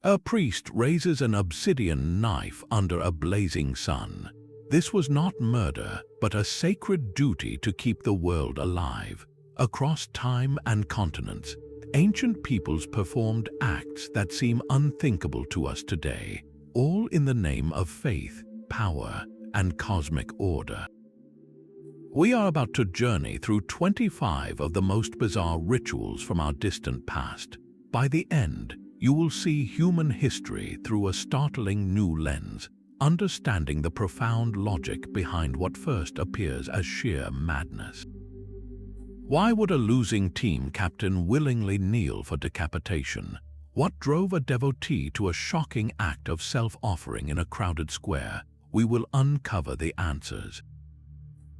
A priest raises an obsidian knife under a blazing sun. This was not murder, but a sacred duty to keep the world alive. Across time and continents, ancient peoples performed acts that seem unthinkable to us today, all in the name of faith, power, and cosmic order. We are about to journey through 25 of the most bizarre rituals from our distant past. By the end, you will see human history through a startling new lens, understanding the profound logic behind what first appears as sheer madness. Why would a losing team captain willingly kneel for decapitation? What drove a devotee to a shocking act of self-offering in a crowded square? We will uncover the answers.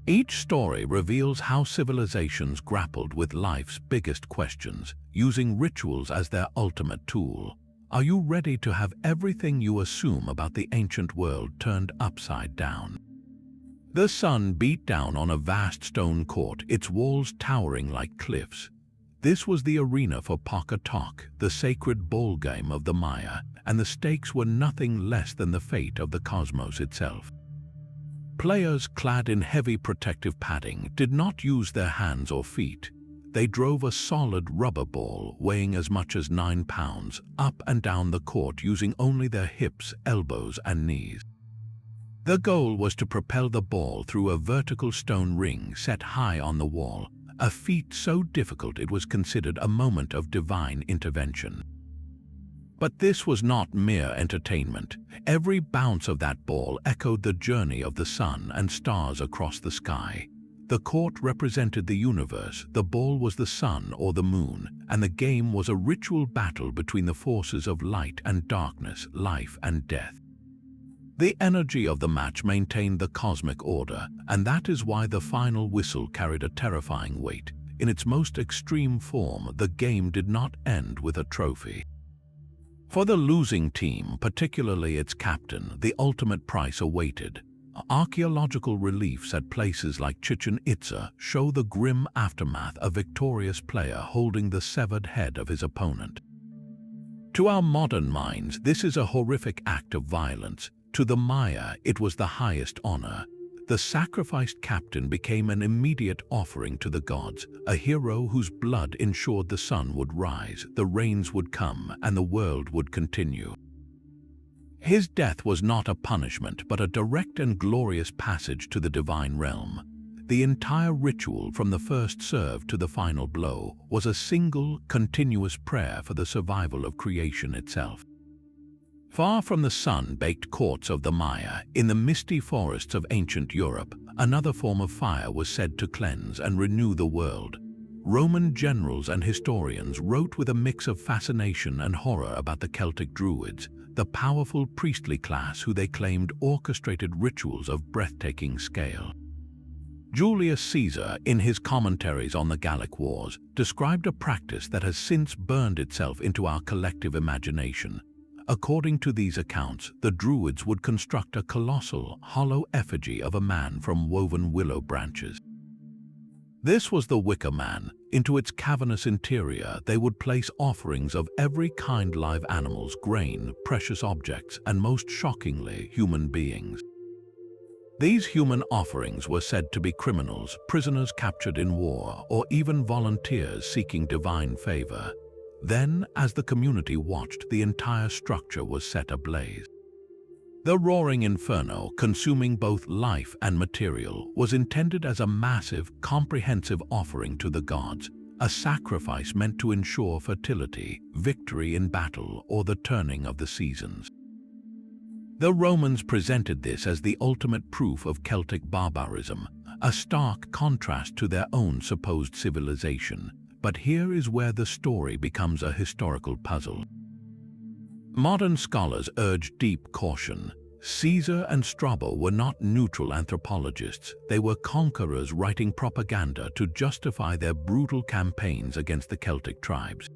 Each story reveals how civilizations grappled with life's biggest questions, using rituals as their ultimate tool. Are you ready to have everything you assume about the ancient world turned upside down? The sun beat down on a vast stone court, its walls towering like cliffs. This was the arena for Tok, the sacred ball game of the Maya, and the stakes were nothing less than the fate of the cosmos itself. Players clad in heavy protective padding did not use their hands or feet. They drove a solid rubber ball weighing as much as 9 pounds up and down the court using only their hips, elbows, and knees. The goal was to propel the ball through a vertical stone ring set high on the wall, a feat so difficult it was considered a moment of divine intervention. But this was not mere entertainment. Every bounce of that ball echoed the journey of the sun and stars across the sky. The court represented the universe, the ball was the sun or the moon, and the game was a ritual battle between the forces of light and darkness, life and death. The energy of the match maintained the cosmic order, and that is why the final whistle carried a terrifying weight. In its most extreme form, the game did not end with a trophy. For the losing team, particularly its captain, the ultimate price awaited. Archaeological reliefs at places like Chichen Itza show the grim aftermath of a victorious player holding the severed head of his opponent. To our modern minds, this is a horrific act of violence. To the Maya, it was the highest honor. The sacrificed captain became an immediate offering to the gods, a hero whose blood ensured the sun would rise, the rains would come, and the world would continue. His death was not a punishment, but a direct and glorious passage to the divine realm. The entire ritual, from the first serve to the final blow, was a single, continuous prayer for the survival of creation itself. Far from the sun-baked courts of the Maya, in the misty forests of ancient Europe, another form of fire was said to cleanse and renew the world. Roman generals and historians wrote with a mix of fascination and horror about the Celtic Druids, the powerful priestly class who they claimed orchestrated rituals of breathtaking scale. Julius Caesar, in his commentaries on the Gallic Wars, described a practice that has since burned itself into our collective imagination. According to these accounts, the Druids would construct a colossal, hollow effigy of a man from woven willow branches. This was the Wicker Man. Into its cavernous interior, they would place offerings of every kind: live animals, grain, precious objects, and most shockingly, human beings. These human offerings were said to be criminals, prisoners captured in war, or even volunteers seeking divine favor. Then, as the community watched, the entire structure was set ablaze. The roaring inferno, consuming both life and material, was intended as a massive, comprehensive offering to the gods, a sacrifice meant to ensure fertility, victory in battle, or the turning of the seasons. The Romans presented this as the ultimate proof of Celtic barbarism, a stark contrast to their own supposed civilization. But here is where the story becomes a historical puzzle. Modern scholars urge deep caution. Caesar and Strabo were not neutral anthropologists. They were conquerors writing propaganda to justify their brutal campaigns against the Celtic tribes.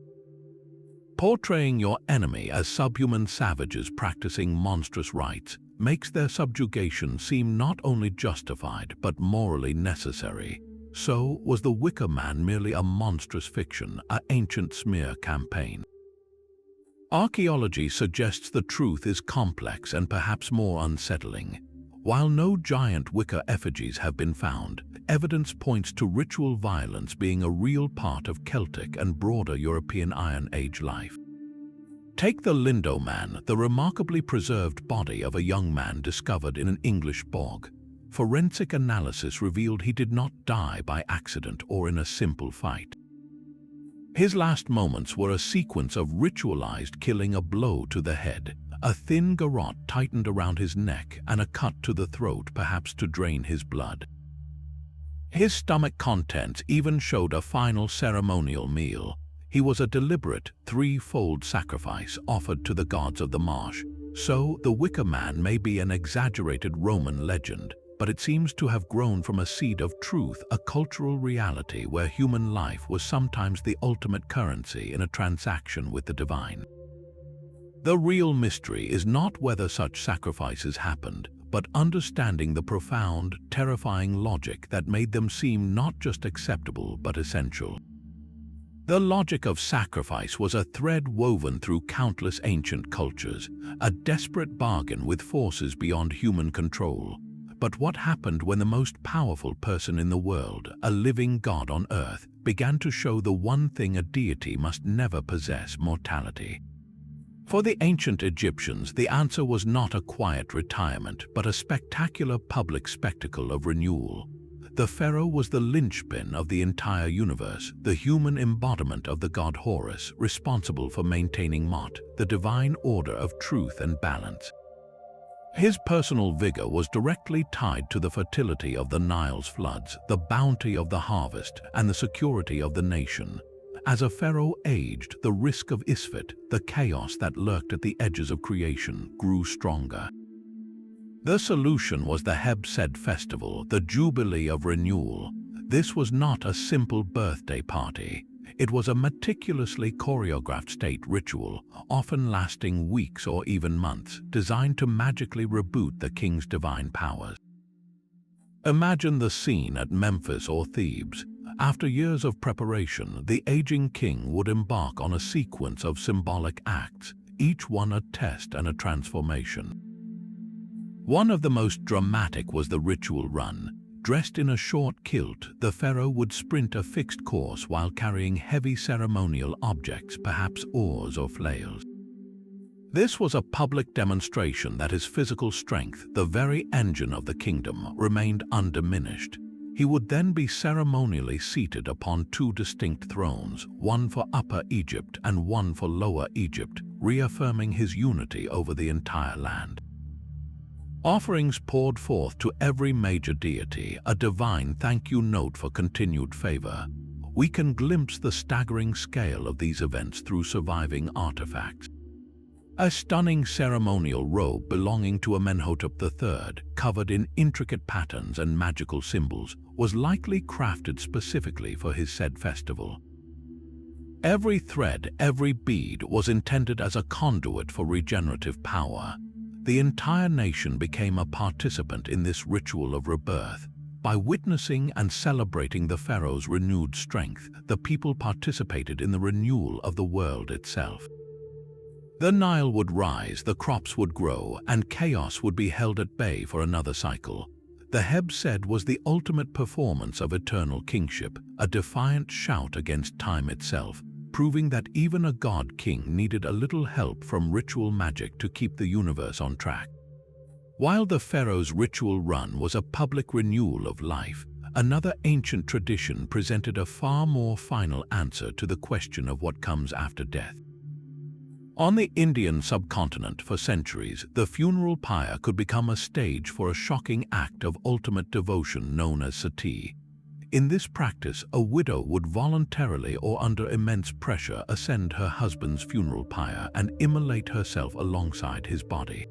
Portraying your enemy as subhuman savages practicing monstrous rites makes their subjugation seem not only justified but morally necessary. So, was the Wicker Man merely a monstrous fiction, an ancient smear campaign? Archaeology suggests the truth is complex and perhaps more unsettling. While no giant wicker effigies have been found, evidence points to ritual violence being a real part of Celtic and broader European Iron Age life. Take the Lindo Man, the remarkably preserved body of a young man discovered in an English bog. Forensic analysis revealed he did not die by accident or in a simple fight. His last moments were a sequence of ritualized killing: a blow to the head, a thin garrote tightened around his neck, and a cut to the throat, perhaps to drain his blood. His stomach contents even showed a final ceremonial meal. He was a deliberate, threefold sacrifice offered to the gods of the marsh. So, the Wicker Man may be an exaggerated Roman legend, but it seems to have grown from a seed of truth, a cultural reality where human life was sometimes the ultimate currency in a transaction with the divine. The real mystery is not whether such sacrifices happened, but understanding the profound, terrifying logic that made them seem not just acceptable but essential. The logic of sacrifice was a thread woven through countless ancient cultures, a desperate bargain with forces beyond human control. But what happened when the most powerful person in the world, a living god on earth, began to show the one thing a deity must never possess: mortality? For the ancient Egyptians, the answer was not a quiet retirement, but a spectacular public spectacle of renewal. The pharaoh was the linchpin of the entire universe, the human embodiment of the god Horus, responsible for maintaining Mot, the divine order of truth and balance. His personal vigor was directly tied to the fertility of the Nile's floods, the bounty of the harvest, and the security of the nation. As a pharaoh aged, the risk of Isfet, the chaos that lurked at the edges of creation, grew stronger. The solution was the Heb-Sed festival, the jubilee of renewal. This was not a simple birthday party. It was a meticulously choreographed state ritual, often lasting weeks or even months, designed to magically reboot the king's divine powers. Imagine the scene at Memphis or Thebes. After years of preparation, the aging king would embark on a sequence of symbolic acts, each one a test and a transformation. One of the most dramatic was the ritual run. Dressed in a short kilt, the pharaoh would sprint a fixed course while carrying heavy ceremonial objects, perhaps oars or flails. This was a public demonstration that his physical strength, the very engine of the kingdom, remained undiminished. He would then be ceremonially seated upon two distinct thrones, one for Upper Egypt and one for Lower Egypt, reaffirming his unity over the entire land. Offerings poured forth to every major deity, a divine thank you note for continued favor. We can glimpse the staggering scale of these events through surviving artifacts. A stunning ceremonial robe belonging to Amenhotep III, covered in intricate patterns and magical symbols, was likely crafted specifically for his said festival. Every thread, every bead was intended as a conduit for regenerative power. The entire nation became a participant in this ritual of rebirth. By witnessing and celebrating the pharaoh's renewed strength, the people participated in the renewal of the world itself. The Nile would rise, the crops would grow, and chaos would be held at bay for another cycle. The Heb-Sed was the ultimate performance of eternal kingship, a defiant shout against time itself, proving that even a god-king needed a little help from ritual magic to keep the universe on track. While the pharaoh's ritual run was a public renewal of life, another ancient tradition presented a far more final answer to the question of what comes after death. On the Indian subcontinent for centuries, the funeral pyre could become a stage for a shocking act of ultimate devotion known as sati. In this practice, a widow would voluntarily or under immense pressure ascend her husband's funeral pyre and immolate herself alongside his body.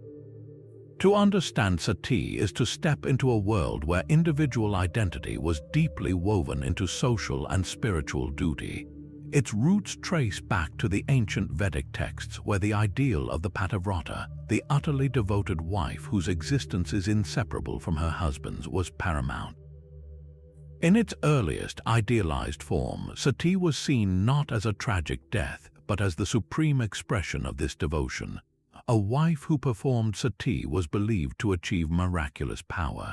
To understand sati is to step into a world where individual identity was deeply woven into social and spiritual duty. Its roots trace back to the ancient Vedic texts where the ideal of the Pativrata, the utterly devoted wife whose existence is inseparable from her husband's, was paramount. In its earliest idealized form, sati was seen not as a tragic death, but as the supreme expression of this devotion. A wife who performed sati was believed to achieve miraculous power.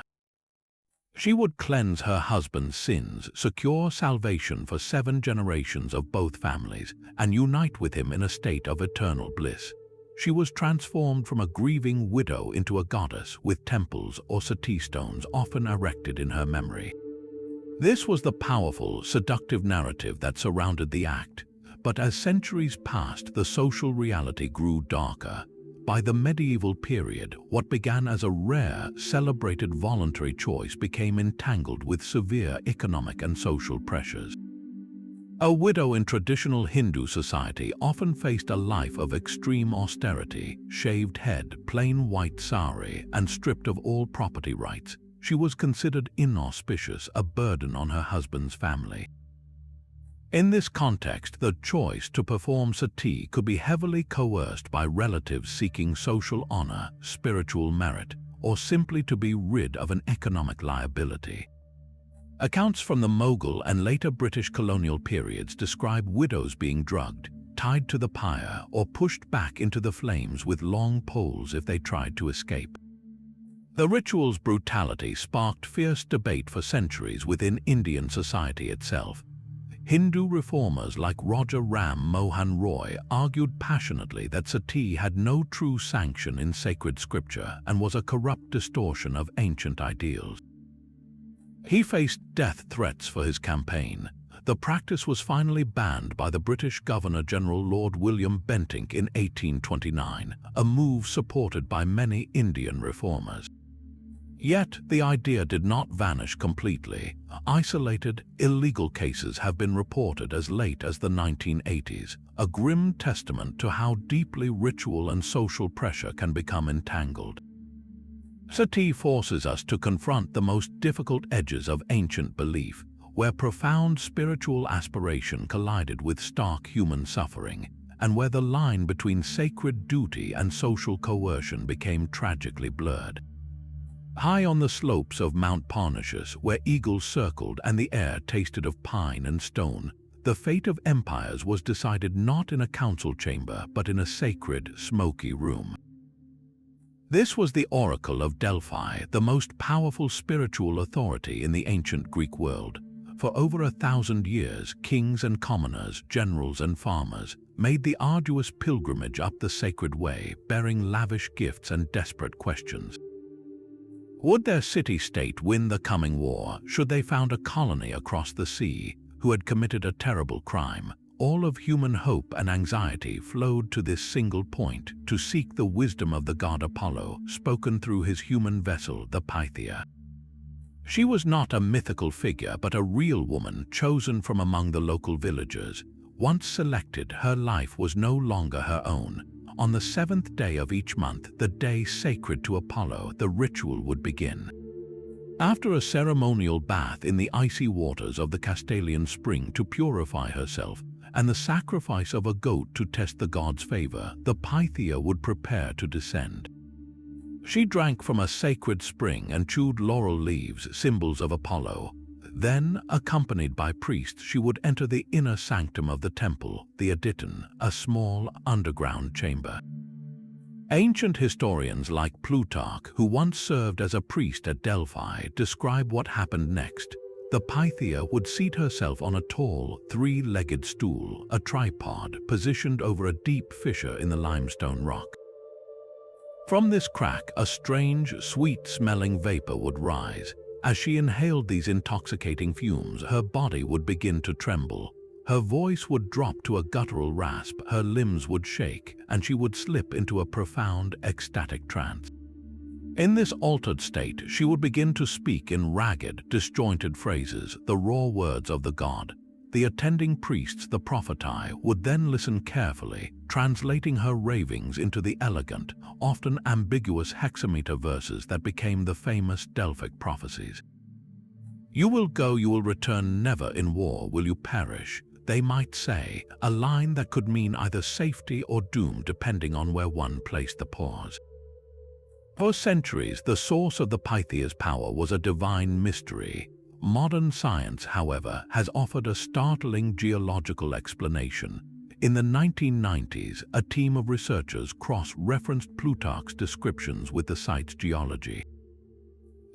She would cleanse her husband's sins, secure salvation for 7 generations of both families, and unite with him in a state of eternal bliss. She was transformed from a grieving widow into a goddess, with temples or sati stones often erected in her memory. This was the powerful, seductive narrative that surrounded the act, but as centuries passed, the social reality grew darker. By the medieval period, what began as a rare, celebrated voluntary choice became entangled with severe economic and social pressures. A widow in traditional Hindu society often faced a life of extreme austerity, shaved head, plain white sari, and stripped of all property rights. She was considered inauspicious, a burden on her husband's family. In this context, the choice to perform sati could be heavily coerced by relatives seeking social honor, spiritual merit, or simply to be rid of an economic liability. Accounts from the Mughal and later British colonial periods describe widows being drugged, tied to the pyre, or pushed back into the flames with long poles if they tried to escape. The ritual's brutality sparked fierce debate for centuries within Indian society itself. Hindu reformers like Raja Ram Mohan Roy argued passionately that sati had no true sanction in sacred scripture and was a corrupt distortion of ancient ideals. He faced death threats for his campaign. The practice was finally banned by the British Governor-General Lord William Bentinck in 1829, a move supported by many Indian reformers. Yet, the idea did not vanish completely. Isolated, illegal cases have been reported as late as the 1980s, a grim testament to how deeply ritual and social pressure can become entangled. Sati forces us to confront the most difficult edges of ancient belief, where profound spiritual aspiration collided with stark human suffering, and where the line between sacred duty and social coercion became tragically blurred. High on the slopes of Mount Parnassus, where eagles circled and the air tasted of pine and stone, the fate of empires was decided not in a council chamber but in a sacred, smoky room. This was the Oracle of Delphi, the most powerful spiritual authority in the ancient Greek world. For over 1,000 years, kings and commoners, generals and farmers, made the arduous pilgrimage up the sacred way, bearing lavish gifts and desperate questions. Would their city-state win the coming war should they found a colony across the sea who had committed a terrible crime? All of human hope and anxiety flowed to this single point, to seek the wisdom of the god Apollo, spoken through his human vessel, the Pythia. She was not a mythical figure, but a real woman chosen from among the local villagers. Once selected, her life was no longer her own. On the 7th day of each month, the day sacred to Apollo, the ritual would begin. After a ceremonial bath in the icy waters of the Castalian spring to purify herself, and the sacrifice of a goat to test the god's favor, the Pythia would prepare to descend. She drank from a sacred spring and chewed laurel leaves, symbols of Apollo. Then, accompanied by priests, she would enter the inner sanctum of the temple, the Aditon, a small, underground chamber. Ancient historians like Plutarch, who once served as a priest at Delphi, describe what happened next. The Pythia would seat herself on a tall, 3-legged stool, a tripod, positioned over a deep fissure in the limestone rock. From this crack, a strange, sweet-smelling vapor would rise. As she inhaled these intoxicating fumes, her body would begin to tremble. Her voice would drop to a guttural rasp, her limbs would shake, and she would slip into a profound, ecstatic trance. In this altered state, she would begin to speak in ragged, disjointed phrases, the raw words of the god. The attending priests, the propheti, would then listen carefully, translating her ravings into the elegant, often ambiguous hexameter verses that became the famous Delphic prophecies. "You will go, you will return, never in war will you perish," they might say, a line that could mean either safety or doom depending on where one placed the pause. For centuries, the source of the Pythia's power was a divine mystery. Modern science, however, has offered a startling geological explanation. In the 1990s, a team of researchers cross-referenced Plutarch's descriptions with the site's geology.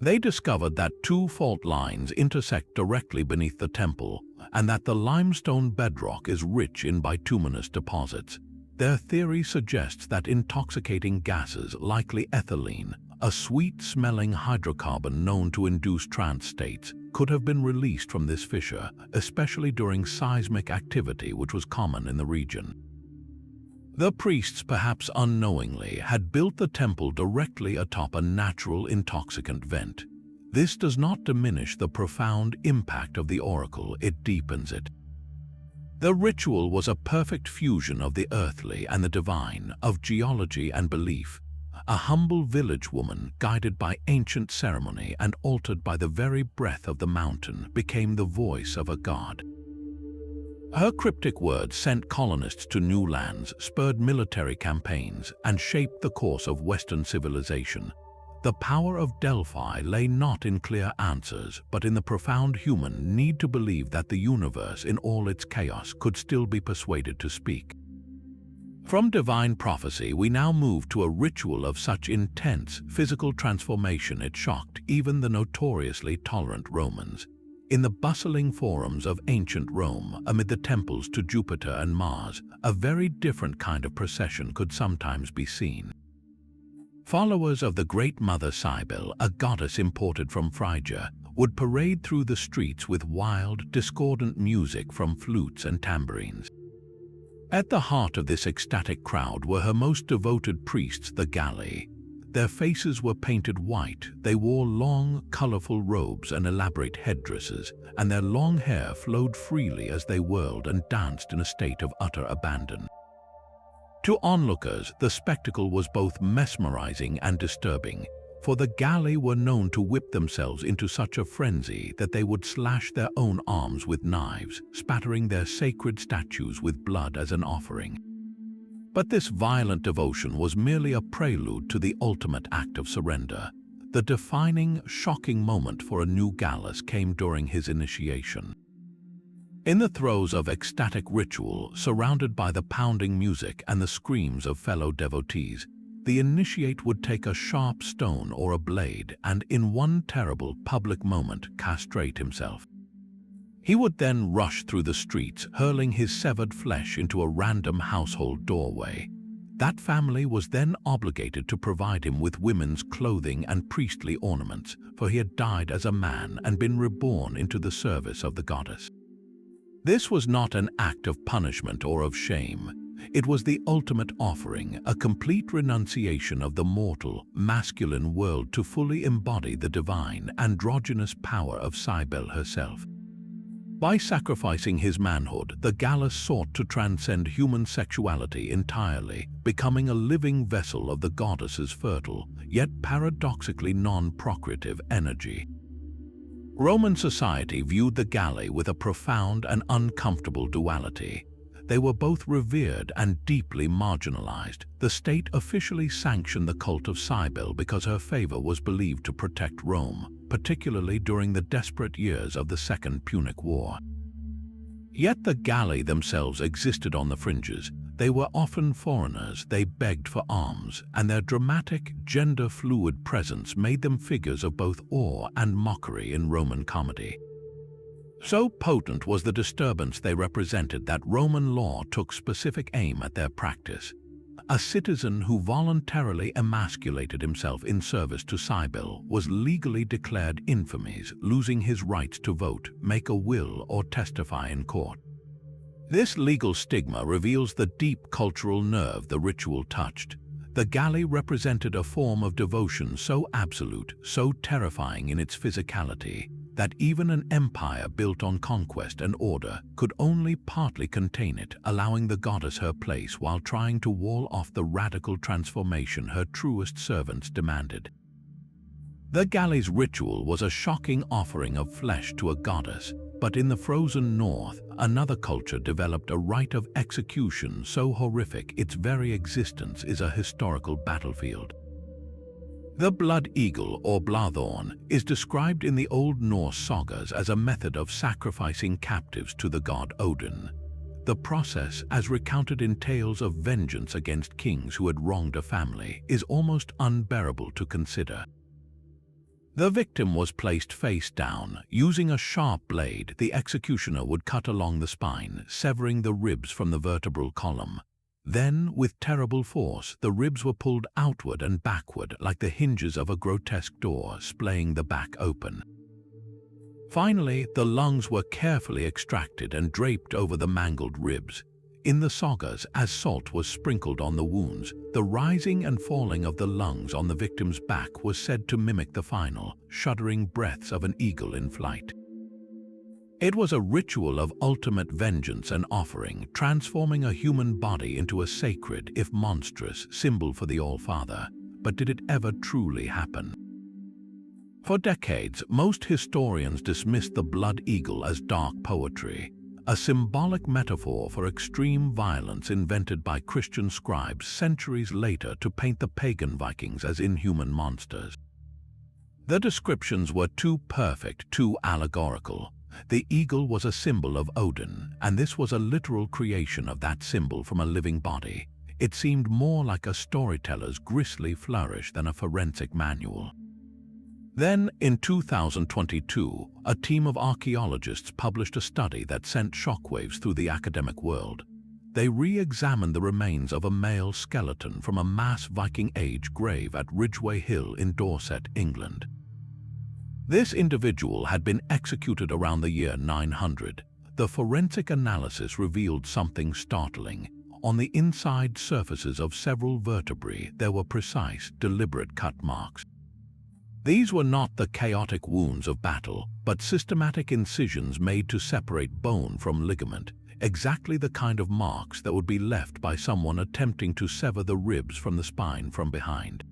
They discovered that two fault lines intersect directly beneath the temple, and that the limestone bedrock is rich in bituminous deposits. Their theory suggests that intoxicating gases, likely ethylene, a sweet-smelling hydrocarbon known to induce trance states, could have been released from this fissure, especially during seismic activity which was common in the region. The priests, perhaps unknowingly, had built the temple directly atop a natural intoxicant vent. This does not diminish the profound impact of the oracle, it deepens it. The ritual was a perfect fusion of the earthly and the divine, of geology and belief. A humble village woman, guided by ancient ceremony and altered by the very breath of the mountain, became the voice of a god. Her cryptic words sent colonists to new lands, spurred military campaigns, and shaped the course of Western civilization. The power of Delphi lay not in clear answers, but in the profound human need to believe that the universe, in all its chaos, could still be persuaded to speak. From divine prophecy, we now move to a ritual of such intense physical transformation it shocked even the notoriously tolerant Romans. In the bustling forums of ancient Rome, amid the temples to Jupiter and Mars, a very different kind of procession could sometimes be seen. Followers of the Great Mother Cybele, a goddess imported from Phrygia, would parade through the streets with wild, discordant music from flutes and tambourines. At the heart of this ecstatic crowd were her most devoted priests, the Galli. Their faces were painted white, they wore long, colorful robes and elaborate headdresses, and their long hair flowed freely as they whirled and danced in a state of utter abandon. To onlookers, the spectacle was both mesmerizing and disturbing, for the Galli were known to whip themselves into such a frenzy that they would slash their own arms with knives, spattering their sacred statues with blood as an offering. But this violent devotion was merely a prelude to the ultimate act of surrender. The defining, shocking moment for a new Gallus came during his initiation. In the throes of ecstatic ritual, surrounded by the pounding music and the screams of fellow devotees, the initiate would take a sharp stone or a blade and, in one terrible public moment, castrate himself. He would then rush through the streets, hurling his severed flesh into a random household doorway. That family was then obligated to provide him with women's clothing and priestly ornaments, for he had died as a man and been reborn into the service of the goddess. This was not an act of punishment or of shame. It was the ultimate offering, a complete renunciation of the mortal, masculine world to fully embody the divine, androgynous power of Cybele herself. By sacrificing his manhood, the Gallus sought to transcend human sexuality entirely, becoming a living vessel of the goddess's fertile, yet paradoxically non-procreative energy. Roman society viewed the Galli with a profound and uncomfortable duality. They were both revered and deeply marginalized. The state officially sanctioned the cult of Cybele because her favor was believed to protect Rome, particularly during the desperate years of the Second Punic War. Yet the Galli themselves existed on the fringes. They were often foreigners, they begged for alms, and their dramatic, gender-fluid presence made them figures of both awe and mockery in Roman comedy. So potent was the disturbance they represented that Roman law took specific aim at their practice. A citizen who voluntarily emasculated himself in service to Cybele was legally declared infamous, losing his rights to vote, make a will, or testify in court. This legal stigma reveals the deep cultural nerve the ritual touched. The Galli represented a form of devotion so absolute, so terrifying in its physicality, that even an empire built on conquest and order could only partly contain it, allowing the goddess her place while trying to wall off the radical transformation her truest servants demanded. The Galli's ritual was a shocking offering of flesh to a goddess, but in the frozen north, another culture developed a rite of execution so horrific its very existence is a historical battlefield. The blood eagle, or blaðorm, is described in the Old Norse sagas as a method of sacrificing captives to the god Odin. The process, as recounted in tales of vengeance against kings who had wronged a family, is almost unbearable to consider. The victim was placed face down. Using a sharp blade, the executioner would cut along the spine, severing the ribs from the vertebral column. Then, with terrible force, the ribs were pulled outward and backward like the hinges of a grotesque door, splaying the back open. Finally, the lungs were carefully extracted and draped over the mangled ribs. In the sagas, as salt was sprinkled on the wounds, the rising and falling of the lungs on the victim's back was said to mimic the final, shuddering breaths of an eagle in flight. It was a ritual of ultimate vengeance and offering, transforming a human body into a sacred, if monstrous, symbol for the All-Father. But did it ever truly happen? For decades, most historians dismissed the blood eagle as dark poetry, a symbolic metaphor for extreme violence invented by Christian scribes centuries later to paint the pagan Vikings as inhuman monsters. The descriptions were too perfect, too allegorical. The eagle was a symbol of Odin, and this was a literal creation of that symbol from a living body. It seemed more like a storyteller's grisly flourish than a forensic manual. Then, in 2022, a team of archaeologists published a study that sent shockwaves through the academic world. They re-examined the remains of a male skeleton from a mass Viking Age grave at Ridgeway Hill in Dorset, England. This individual had been executed around the year 900. The forensic analysis revealed something startling. On the inside surfaces of several vertebrae, there were precise, deliberate cut marks. These were not the chaotic wounds of battle, but systematic incisions made to separate bone from ligament, exactly the kind of marks that would be left by someone attempting to sever the ribs from the spine from behind.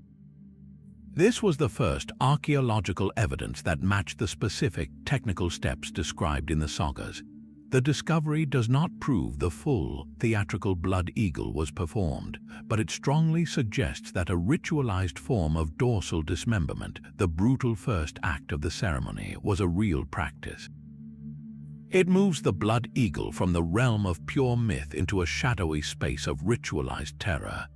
This was the first archaeological evidence that matched the specific technical steps described in the sagas. The discovery does not prove the full theatrical blood eagle was performed, but it strongly suggests that a ritualized form of dorsal dismemberment, the brutal first act of the ceremony, was a real practice. It moves the blood eagle from the realm of pure myth into a shadowy space of ritualized terror.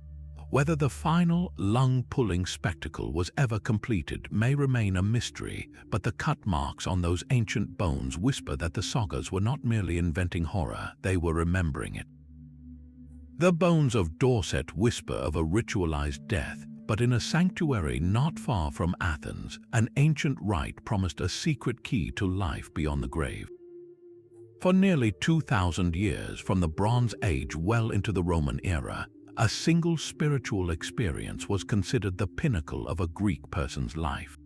Whether the final, lung-pulling spectacle was ever completed may remain a mystery, but the cut marks on those ancient bones whisper that the sagas were not merely inventing horror, they were remembering it. The bones of Dorset whisper of a ritualized death, but in a sanctuary not far from Athens, an ancient rite promised a secret key to life beyond the grave. For nearly 2,000 years, from the Bronze Age well into the Roman era, a single spiritual experience was considered the pinnacle of a Greek person's life.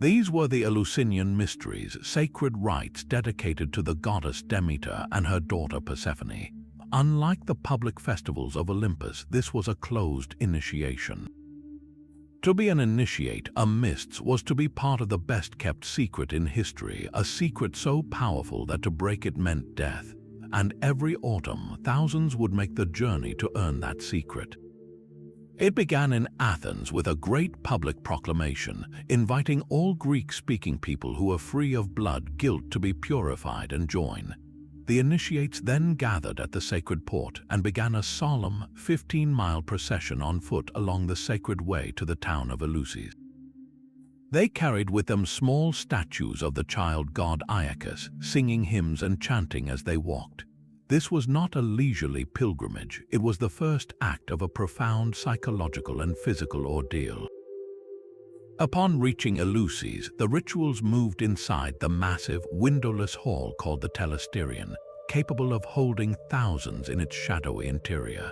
These were the Eleusinian mysteries, sacred rites dedicated to the goddess Demeter and her daughter Persephone. Unlike the public festivals of Olympus, this was a closed initiation. To be an initiate, a myst, was to be part of the best-kept secret in history, a secret so powerful that to break it meant death. And every autumn, thousands would make the journey to earn that secret. It began in Athens with a great public proclamation, inviting all Greek-speaking people who were free of blood guilt to be purified and join. The initiates then gathered at the sacred port and began a solemn 15-mile procession on foot along the sacred way to the town of Eleusis. They carried with them small statues of the child god Iacchus, singing hymns and chanting as they walked. This was not a leisurely pilgrimage, it was the first act of a profound psychological and physical ordeal. Upon reaching Eleusis, the rituals moved inside the massive, windowless hall called the Telesterion, capable of holding thousands in its shadowy interior.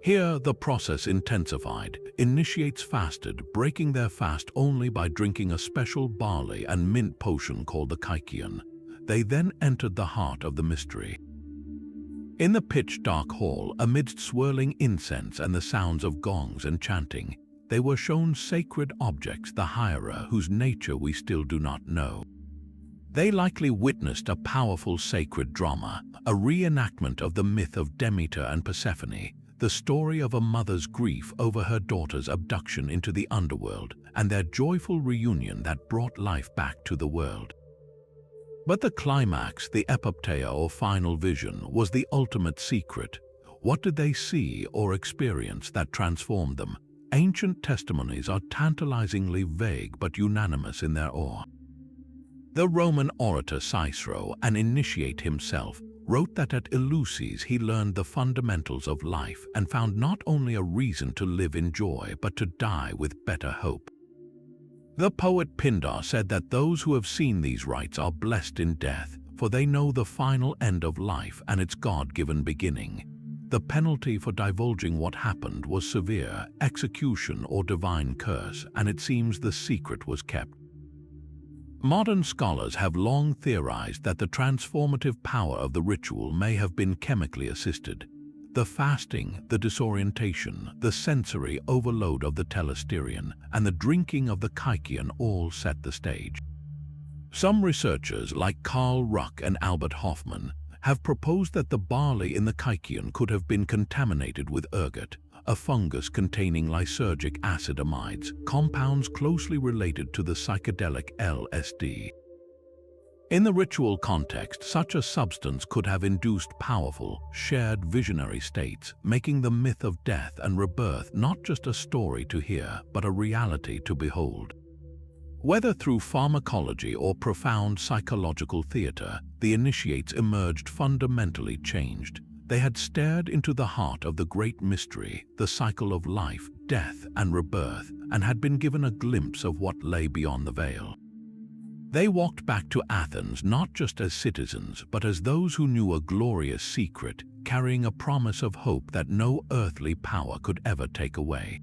Here, the process intensified. Initiates fasted, breaking their fast only by drinking a special barley and mint potion called the kykeon. They then entered the heart of the mystery. In the pitch-dark hall, amidst swirling incense and the sounds of gongs and chanting, they were shown sacred objects, the hieria, whose nature we still do not know. They likely witnessed a powerful sacred drama, a reenactment of the myth of Demeter and Persephone, the story of a mother's grief over her daughter's abduction into the underworld and their joyful reunion that brought life back to the world. But the climax, the epopteia or final vision, was the ultimate secret. What did they see or experience that transformed them? Ancient testimonies are tantalizingly vague but unanimous in their awe. The Roman orator Cicero, an initiate himself, wrote that at Eleusis he learned the fundamentals of life and found not only a reason to live in joy but to die with better hope. The poet Pindar said that those who have seen these rites are blessed in death, for they know the final end of life and its God-given beginning. The penalty for divulging what happened was severe, execution or divine curse, and it seems the secret was kept. Modern scholars have long theorized that the transformative power of the ritual may have been chemically assisted. The fasting, the disorientation, the sensory overload of the telesterion, and the drinking of the kykeon all set the stage. Some researchers, like Karl Ruck and Albert Hoffman, have proposed that the barley in the kykeon could have been contaminated with ergot, a fungus containing lysergic acid amides, compounds closely related to the psychedelic LSD. In the ritual context, such a substance could have induced powerful, shared visionary states, making the myth of death and rebirth not just a story to hear, but a reality to behold. Whether through pharmacology or profound psychological theater, the initiates emerged fundamentally changed. They had stared into the heart of the great mystery, the cycle of life, death, and rebirth, and had been given a glimpse of what lay beyond the veil. They walked back to Athens not just as citizens, but as those who knew a glorious secret, carrying a promise of hope that no earthly power could ever take away.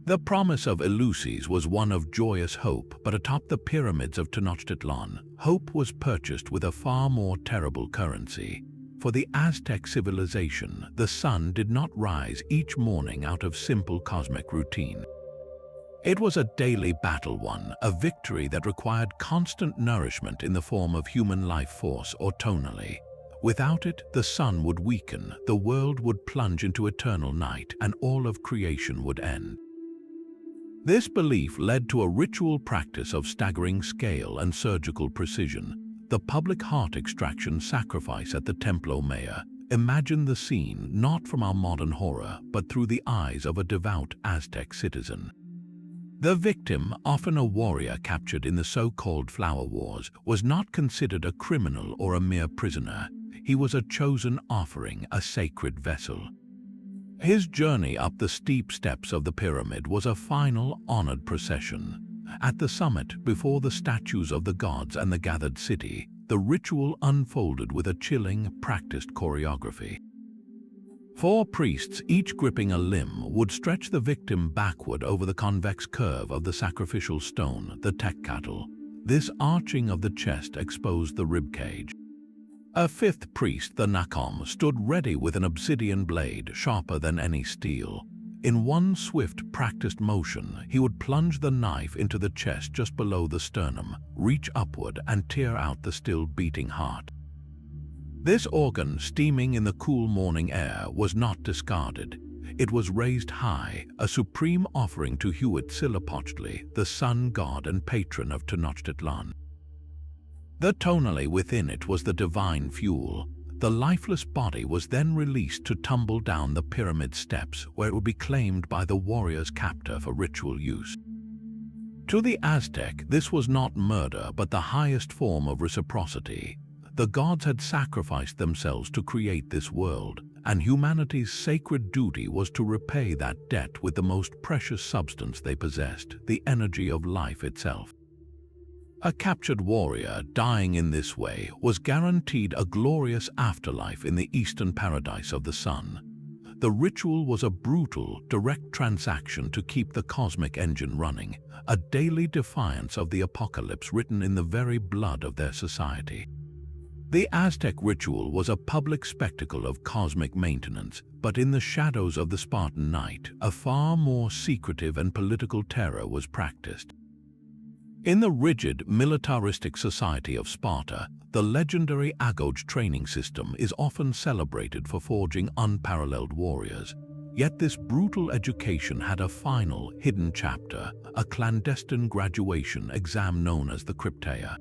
The promise of Eleusis was one of joyous hope, but atop the pyramids of Tenochtitlan, hope was purchased with a far more terrible currency. For the Aztec civilization, the sun did not rise each morning out of simple cosmic routine. It was a daily battle won, a victory that required constant nourishment in the form of human life force or tonally. Without it, the sun would weaken, the world would plunge into eternal night, and all of creation would end. This belief led to a ritual practice of staggering scale and surgical precision. The public heart extraction sacrifice at the Templo Mayor. Imagine the scene not from our modern horror, but through the eyes of a devout Aztec citizen. The victim, often a warrior captured in the so-called Flower Wars, was not considered a criminal or a mere prisoner. He was a chosen offering, a sacred vessel. His journey up the steep steps of the pyramid was a final, honored procession. At the summit, before the statues of the gods and the gathered city, the ritual unfolded with a chilling, practiced choreography. 4 priests, each gripping a limb, would stretch the victim backward over the convex curve of the sacrificial stone, the tekatl. This arching of the chest exposed the ribcage. A 5th priest, the nakom, stood ready with an obsidian blade sharper than any steel. In one swift, practiced motion, he would plunge the knife into the chest just below the sternum, reach upward, and tear out the still beating heart. This organ, steaming in the cool morning air, was not discarded. It was raised high, a supreme offering to Huitzilopochtli, the sun god and patron of Tenochtitlan. The tonally within it was the divine fuel. The lifeless body was then released to tumble down the pyramid steps, where it would be claimed by the warrior's captor for ritual use. To the Aztec, this was not murder, but the highest form of reciprocity. The gods had sacrificed themselves to create this world, and humanity's sacred duty was to repay that debt with the most precious substance they possessed, the energy of life itself. A captured warrior, dying in this way, was guaranteed a glorious afterlife in the eastern paradise of the sun. The ritual was a brutal, direct transaction to keep the cosmic engine running, a daily defiance of the apocalypse written in the very blood of their society. The Aztec ritual was a public spectacle of cosmic maintenance, but in the shadows of the Spartan night, a far more secretive and political terror was practiced. In the rigid, militaristic society of Sparta, the legendary Agoj training system is often celebrated for forging unparalleled warriors. Yet this brutal education had a final, hidden chapter, a clandestine graduation exam known as the Crypteia.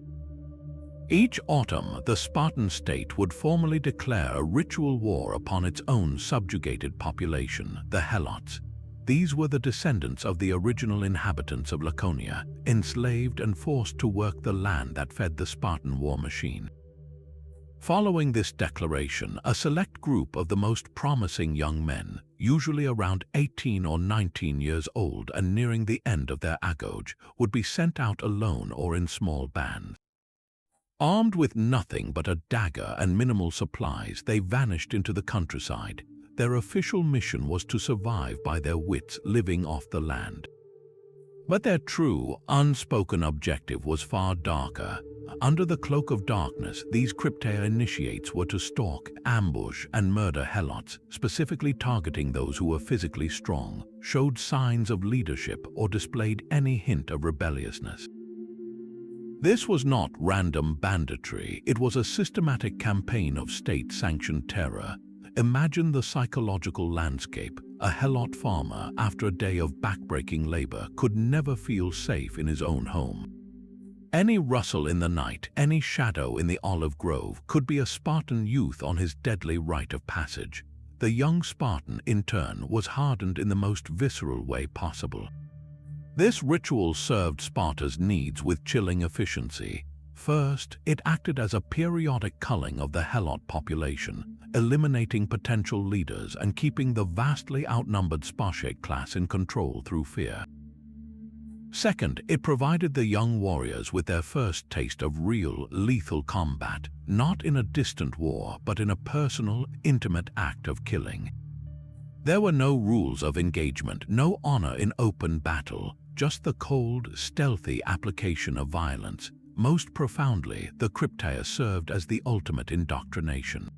Each autumn, the Spartan state would formally declare a ritual war upon its own subjugated population, the Helots. These were the descendants of the original inhabitants of Laconia, enslaved and forced to work the land that fed the Spartan war machine. Following this declaration, a select group of the most promising young men, usually around 18 or 19 years old and nearing the end of their agoge, would be sent out alone or in small bands. Armed with nothing but a dagger and minimal supplies, they vanished into the countryside. Their official mission was to survive by their wits, living off the land. But their true, unspoken objective was far darker. Under the cloak of darkness, these crypteia initiates were to stalk, ambush, and murder Helots, specifically targeting those who were physically strong, showed signs of leadership, or displayed any hint of rebelliousness. This was not random banditry, it was a systematic campaign of state-sanctioned terror. Imagine the psychological landscape. A Helot farmer, after a day of backbreaking labor, could never feel safe in his own home. Any rustle in the night, any shadow in the olive grove, could be a Spartan youth on his deadly rite of passage. The young Spartan, in turn, was hardened in the most visceral way possible. This ritual served Sparta's needs with chilling efficiency. First, it acted as a periodic culling of the Helot population, eliminating potential leaders and keeping the vastly outnumbered Spartiate class in control through fear. Second, it provided the young warriors with their first taste of real, lethal combat, not in a distant war, but in a personal, intimate act of killing. There were no rules of engagement, no honor in open battle, just the cold, stealthy application of violence. Most profoundly, the crypteia served as the ultimate indoctrination.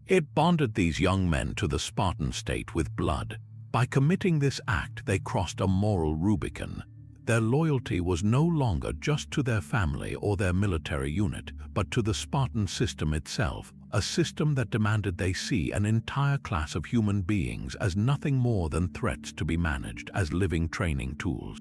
It bonded these young men to the Spartan state with blood. By committing this act, they crossed a moral Rubicon. Their loyalty was no longer just to their family or their military unit, but to the Spartan system itself, a system that demanded they see an entire class of human beings as nothing more than threats to be managed, as living training tools.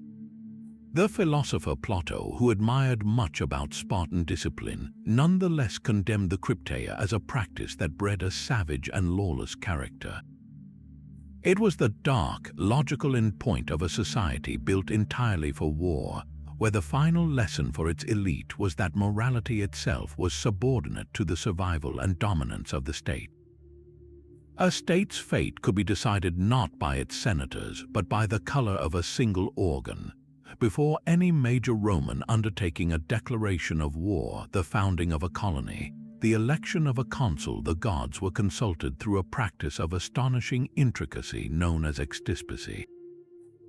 The philosopher Plato, who admired much about Spartan discipline, nonetheless condemned the crypteia as a practice that bred a savage and lawless character. It was the dark, logical endpoint of a society built entirely for war, where the final lesson for its elite was that morality itself was subordinate to the survival and dominance of the state. A state's fate could be decided not by its senators, but by the color of a single organ. Before any major Roman undertaking a declaration of war, the founding of a colony, the election of a consul, the gods were consulted through a practice of astonishing intricacy known as extispicy.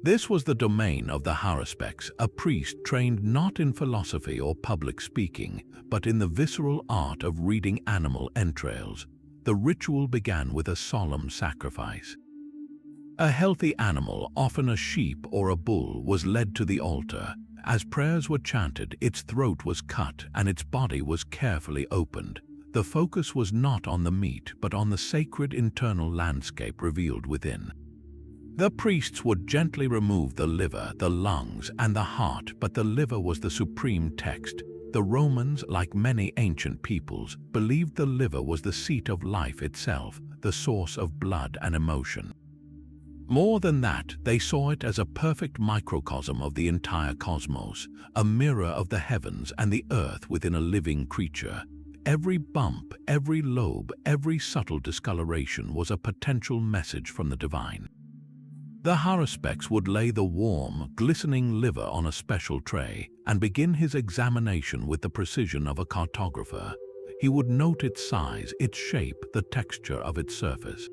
This was the domain of the haruspex, a priest trained not in philosophy or public speaking, but in the visceral art of reading animal entrails. The ritual began with a solemn sacrifice. A healthy animal, often a sheep or a bull, was led to the altar. As prayers were chanted, its throat was cut and its body was carefully opened. The focus was not on the meat, but on the sacred internal landscape revealed within. The priests would gently remove the liver, the lungs, and the heart, but the liver was the supreme text. The Romans, like many ancient peoples, believed the liver was the seat of life itself, the source of blood and emotion. More than that, they saw it as a perfect microcosm of the entire cosmos, a mirror of the heavens and the earth within a living creature. Every bump, every lobe, every subtle discoloration was a potential message from the divine. The haruspex would lay the warm, glistening liver on a special tray and begin his examination with the precision of a cartographer. He would note its size, its shape, the texture of its surface.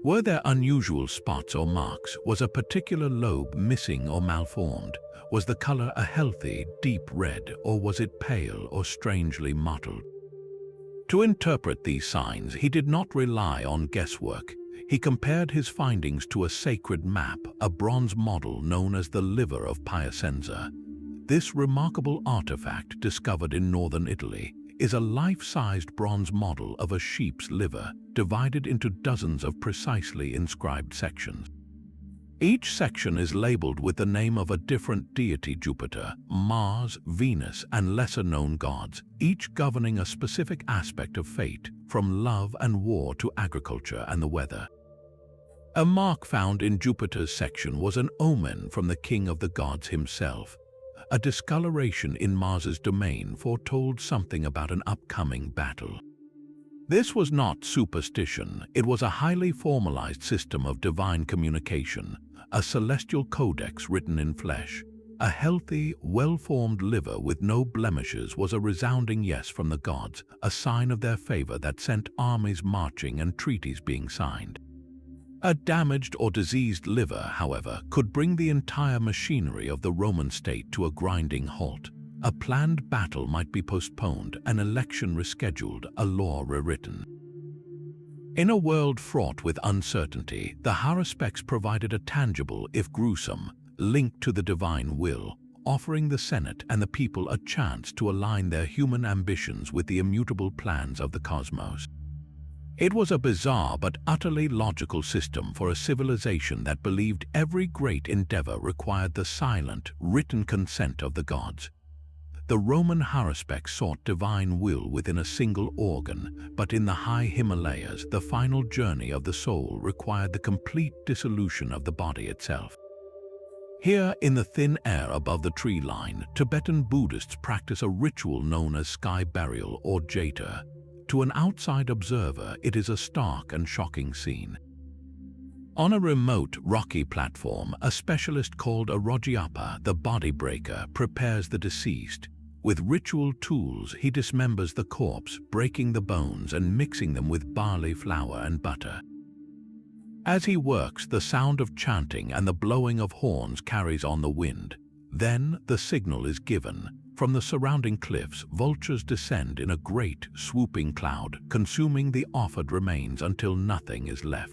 Were there unusual spots or marks? Was a particular lobe missing or malformed? Was the color a healthy, deep red, or was it pale or strangely mottled? To interpret these signs, he did not rely on guesswork. He compared his findings to a sacred map, a bronze model known as the liver of Piacenza. This remarkable artifact, discovered in northern Italy, is a life-sized bronze model of a sheep's liver, divided into dozens of precisely inscribed sections. Each section is labeled with the name of a different deity: Jupiter, Mars, Venus, and lesser-known gods, each governing a specific aspect of fate, from love and war to agriculture and the weather. A mark found in Jupiter's section was an omen from the king of the gods himself. A discoloration in Mars's domain foretold something about an upcoming battle. This was not superstition, it was a highly formalized system of divine communication, a celestial codex written in flesh. A healthy, well-formed liver with no blemishes was a resounding yes from the gods, a sign of their favor that sent armies marching and treaties being signed. A damaged or diseased liver, however, could bring the entire machinery of the Roman state to a grinding halt. A planned battle might be postponed, an election rescheduled, a law rewritten. In a world fraught with uncertainty, the haruspics provided a tangible, if gruesome, link to the divine will, offering the Senate and the people a chance to align their human ambitions with the immutable plans of the cosmos. It was a bizarre but utterly logical system for a civilization that believed every great endeavor required the silent, written consent of the gods. The Roman haruspics sought divine will within a single organ, but in the high Himalayas, the final journey of the soul required the complete dissolution of the body itself. Here, in the thin air above the tree line, Tibetan Buddhists practice a ritual known as sky burial or jeta. To an outside observer, it is a stark and shocking scene. On a remote, rocky platform, a specialist called a Rogyapa, the body breaker, prepares the deceased. With ritual tools, he dismembers the corpse, breaking the bones and mixing them with barley flour and butter. As he works, the sound of chanting and the blowing of horns carries on the wind. Then the signal is given. From the surrounding cliffs, vultures descend in a great, swooping cloud, consuming the offered remains until nothing is left.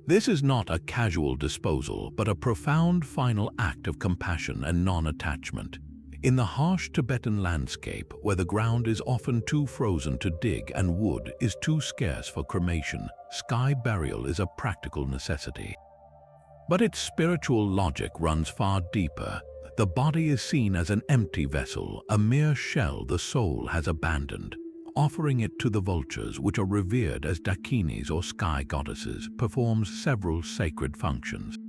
This is not a casual disposal, but a profound final act of compassion and non-attachment. In the harsh Tibetan landscape, where the ground is often too frozen to dig and wood is too scarce for cremation, sky burial is a practical necessity. But its spiritual logic runs far deeper. The body is seen as an empty vessel, a mere shell the soul has abandoned. Offering it to the vultures, which are revered as dakinis or sky goddesses, performs several sacred functions.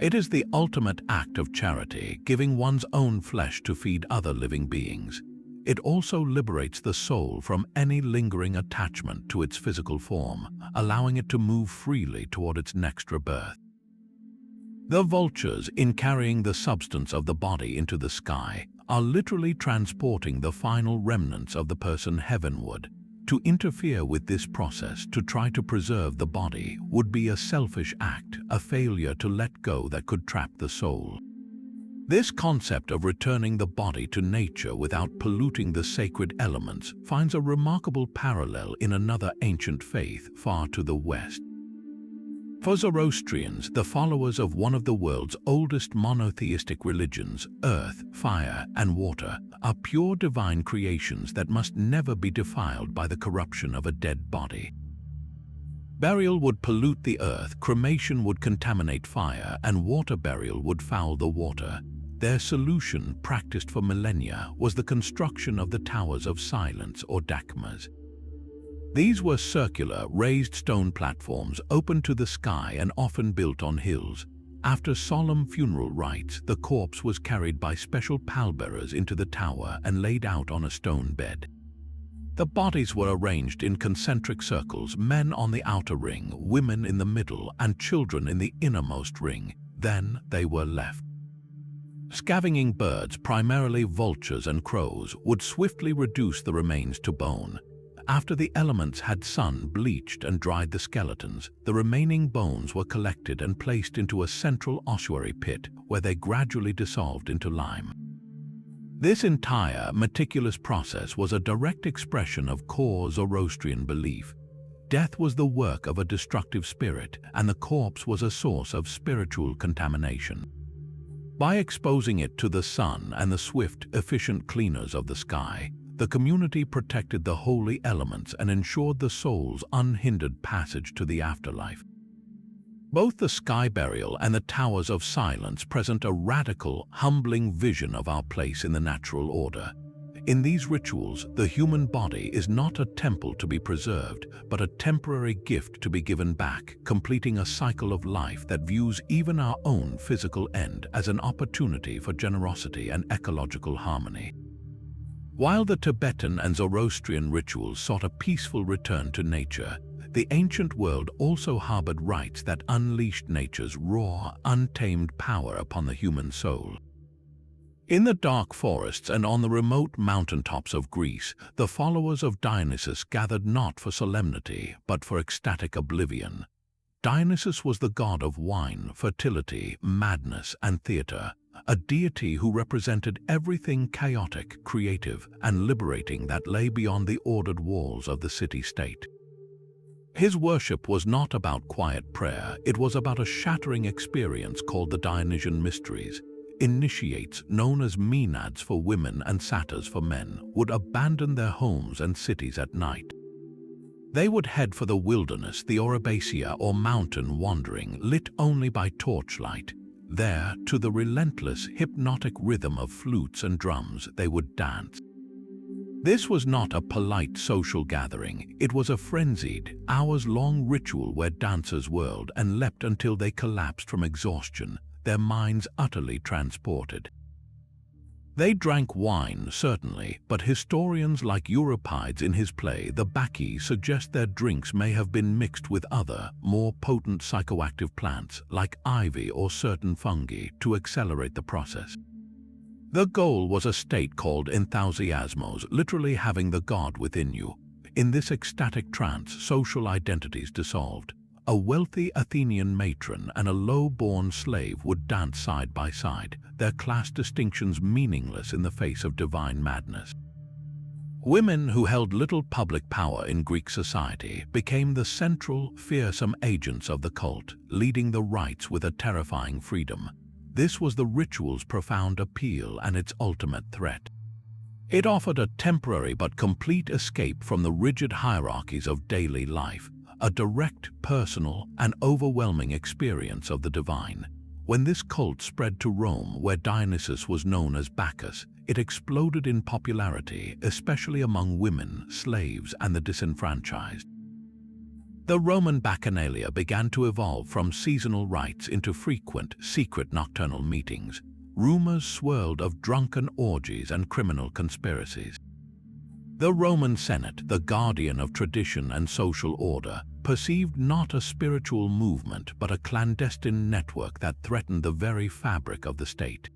It is the ultimate act of charity, giving one's own flesh to feed other living beings. It also liberates the soul from any lingering attachment to its physical form, allowing it to move freely toward its next rebirth. The vultures, in carrying the substance of the body into the sky, are literally transporting the final remnants of the person heavenward. To interfere with this process, to try to preserve the body, would be a selfish act, a failure to let go that could trap the soul. This concept of returning the body to nature without polluting the sacred elements finds a remarkable parallel in another ancient faith far to the west. For Zoroastrians, the followers of one of the world's oldest monotheistic religions, earth, fire, and water are pure divine creations that must never be defiled by the corruption of a dead body. Burial would pollute the earth, cremation would contaminate fire, and water burial would foul the water. Their solution, practiced for millennia, was the construction of the Towers of Silence or dakmas. These were circular, raised stone platforms open to the sky and often built on hills. After solemn funeral rites, the corpse was carried by special pallbearers into the tower and laid out on a stone bed. The bodies were arranged in concentric circles, men on the outer ring, women in the middle, and children in the innermost ring. Then they were left. Scavenging birds, primarily vultures and crows, would swiftly reduce the remains to bone. After the elements had sun-bleached and dried the skeletons, the remaining bones were collected and placed into a central ossuary pit, where they gradually dissolved into lime. This entire, meticulous process was a direct expression of core Zoroastrian belief. Death was the work of a destructive spirit, and the corpse was a source of spiritual contamination. By exposing it to the sun and the swift, efficient cleaners of the sky, the community protected the holy elements and ensured the soul's unhindered passage to the afterlife. Both the sky burial and the towers of silence present a radical, humbling vision of our place in the natural order. In these rituals, the human body is not a temple to be preserved, but a temporary gift to be given back, completing a cycle of life that views even our own physical end as an opportunity for generosity and ecological harmony. While the Tibetan and Zoroastrian rituals sought a peaceful return to nature, the ancient world also harbored rites that unleashed nature's raw, untamed power upon the human soul. In the dark forests and on the remote mountaintops of Greece, the followers of Dionysus gathered not for solemnity, but for ecstatic oblivion. Dionysus was the god of wine, fertility, madness, and theater, a deity who represented everything chaotic, creative, and liberating that lay beyond the ordered walls of the city-state. His worship was not about quiet prayer, it was about a shattering experience called the Dionysian Mysteries. Initiates, known as maenads for women and satyrs for men, would abandon their homes and cities at night. They would head for the wilderness, the Oribacea or mountain wandering, lit only by torchlight. There, to the relentless, hypnotic rhythm of flutes and drums, they would dance. This was not a polite social gathering, it was a frenzied, hours-long ritual where dancers whirled and leapt until they collapsed from exhaustion, their minds utterly transported. They drank wine, certainly, but historians like Euripides in his play The Bacchae suggest their drinks may have been mixed with other, more potent psychoactive plants like ivy or certain fungi to accelerate the process. The goal was a state called enthousiasmos, literally having the god within you. In this ecstatic trance, social identities dissolved. A wealthy Athenian matron and a low-born slave would dance side by side, their class distinctions meaningless in the face of divine madness. Women who held little public power in Greek society became the central, fearsome agents of the cult, leading the rites with a terrifying freedom. This was the ritual's profound appeal and its ultimate threat. It offered a temporary but complete escape from the rigid hierarchies of daily life, a direct, personal, and overwhelming experience of the divine. When this cult spread to Rome, where Dionysus was known as Bacchus, it exploded in popularity, especially among women, slaves, and the disenfranchised. The Roman Bacchanalia began to evolve from seasonal rites into frequent, secret nocturnal meetings. Rumors swirled of drunken orgies and criminal conspiracies. The Roman Senate, the guardian of tradition and social order, perceived not a spiritual movement but a clandestine network that threatened the very fabric of the state.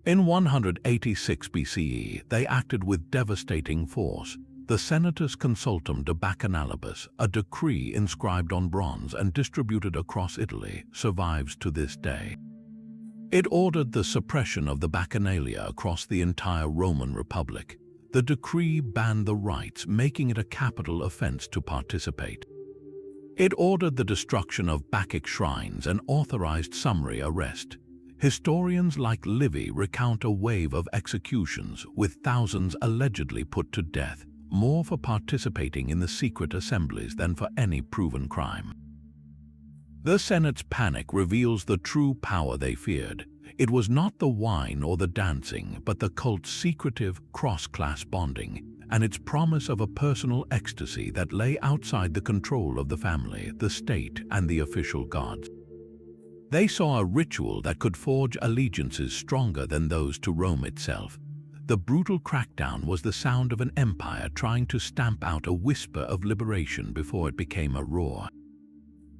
In 186 BCE, they acted with devastating force. The Senatus Consultum de Bacchanalibus, a decree inscribed on bronze and distributed across Italy, survives to this day. It ordered the suppression of the Bacchanalia across the entire Roman Republic. The decree banned the rites, making it a capital offense to participate. It ordered the destruction of Bacchic shrines and authorized summary arrest. Historians like Livy recount a wave of executions, with thousands allegedly put to death, more for participating in the secret assemblies than for any proven crime. The Senate's panic reveals the true power they feared. It was not the wine or the dancing, but the cult's secretive, cross-class bonding, and its promise of a personal ecstasy that lay outside the control of the family, the state, and the official gods. They saw a ritual that could forge allegiances stronger than those to Rome itself. The brutal crackdown was the sound of an empire trying to stamp out a whisper of liberation before it became a roar.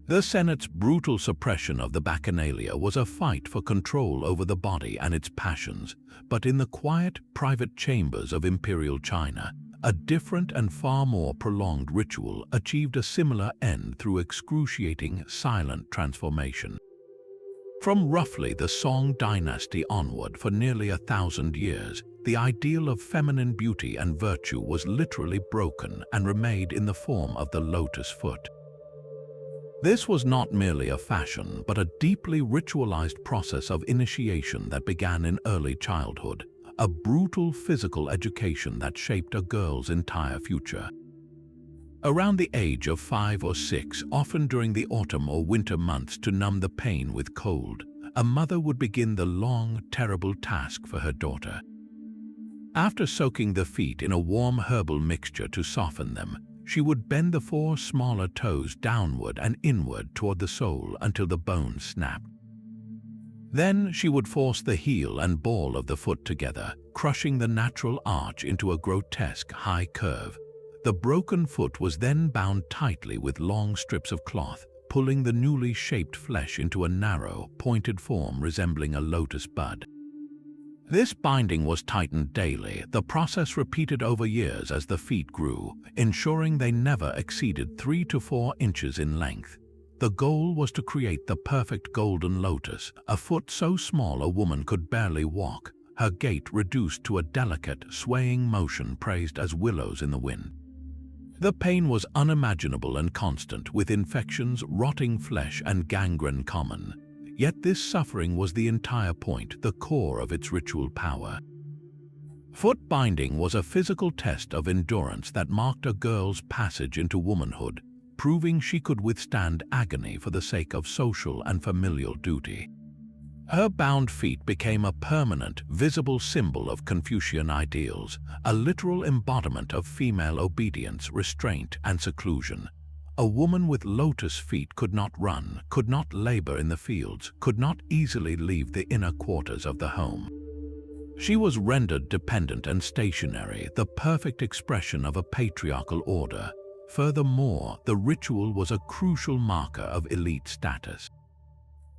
The Senate's brutal suppression of the Bacchanalia was a fight for control over the body and its passions, but in the quiet, private chambers of imperial China, a different and far more prolonged ritual achieved a similar end through excruciating, silent transformation. From roughly the Song dynasty onward for nearly 1,000 years, the ideal of feminine beauty and virtue was literally broken and remade in the form of the lotus foot. This was not merely a fashion, but a deeply ritualized process of initiation that began in early childhood, a brutal physical education that shaped a girl's entire future. Around the age of 5 or 6, often during the autumn or winter months to numb the pain with cold, a mother would begin the long, terrible task for her daughter. After soaking the feet in a warm herbal mixture to soften them, she would bend the 4 smaller toes downward and inward toward the sole until the bones snapped. Then she would force the heel and ball of the foot together, crushing the natural arch into a grotesque high curve. The broken foot was then bound tightly with long strips of cloth, pulling the newly shaped flesh into a narrow, pointed form resembling a lotus bud. This binding was tightened daily, the process repeated over years as the feet grew, ensuring they never exceeded 3 to 4 inches in length. The goal was to create the perfect golden lotus, a foot so small a woman could barely walk, her gait reduced to a delicate, swaying motion praised as willows in the wind. The pain was unimaginable and constant, with infections, rotting flesh, and gangrene common. Yet this suffering was the entire point, the core of its ritual power. Foot binding was a physical test of endurance that marked a girl's passage into womanhood, proving she could withstand agony for the sake of social and familial duty. Her bound feet became a permanent, visible symbol of Confucian ideals, a literal embodiment of female obedience, restraint, and seclusion. A woman with lotus feet could not run, could not labor in the fields, could not easily leave the inner quarters of the home. She was rendered dependent and stationary, the perfect expression of a patriarchal order. Furthermore, the ritual was a crucial marker of elite status.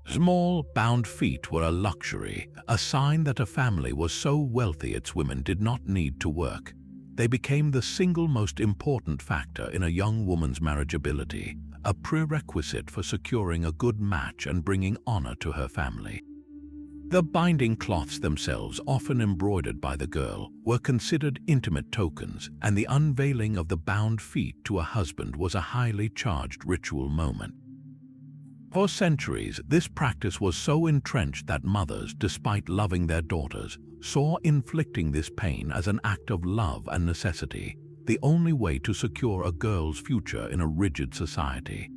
Small, bound feet were a luxury, a sign that a family was so wealthy its women did not need to work. They became the single most important factor in a young woman's marriageability, a prerequisite for securing a good match and bringing honor to her family. The binding cloths themselves, often embroidered by the girl, were considered intimate tokens, and the unveiling of the bound feet to a husband was a highly charged ritual moment. For centuries, this practice was so entrenched that mothers, despite loving their daughters, saw inflicting this pain as an act of love and necessity, the only way to secure a girl's future in a rigid society.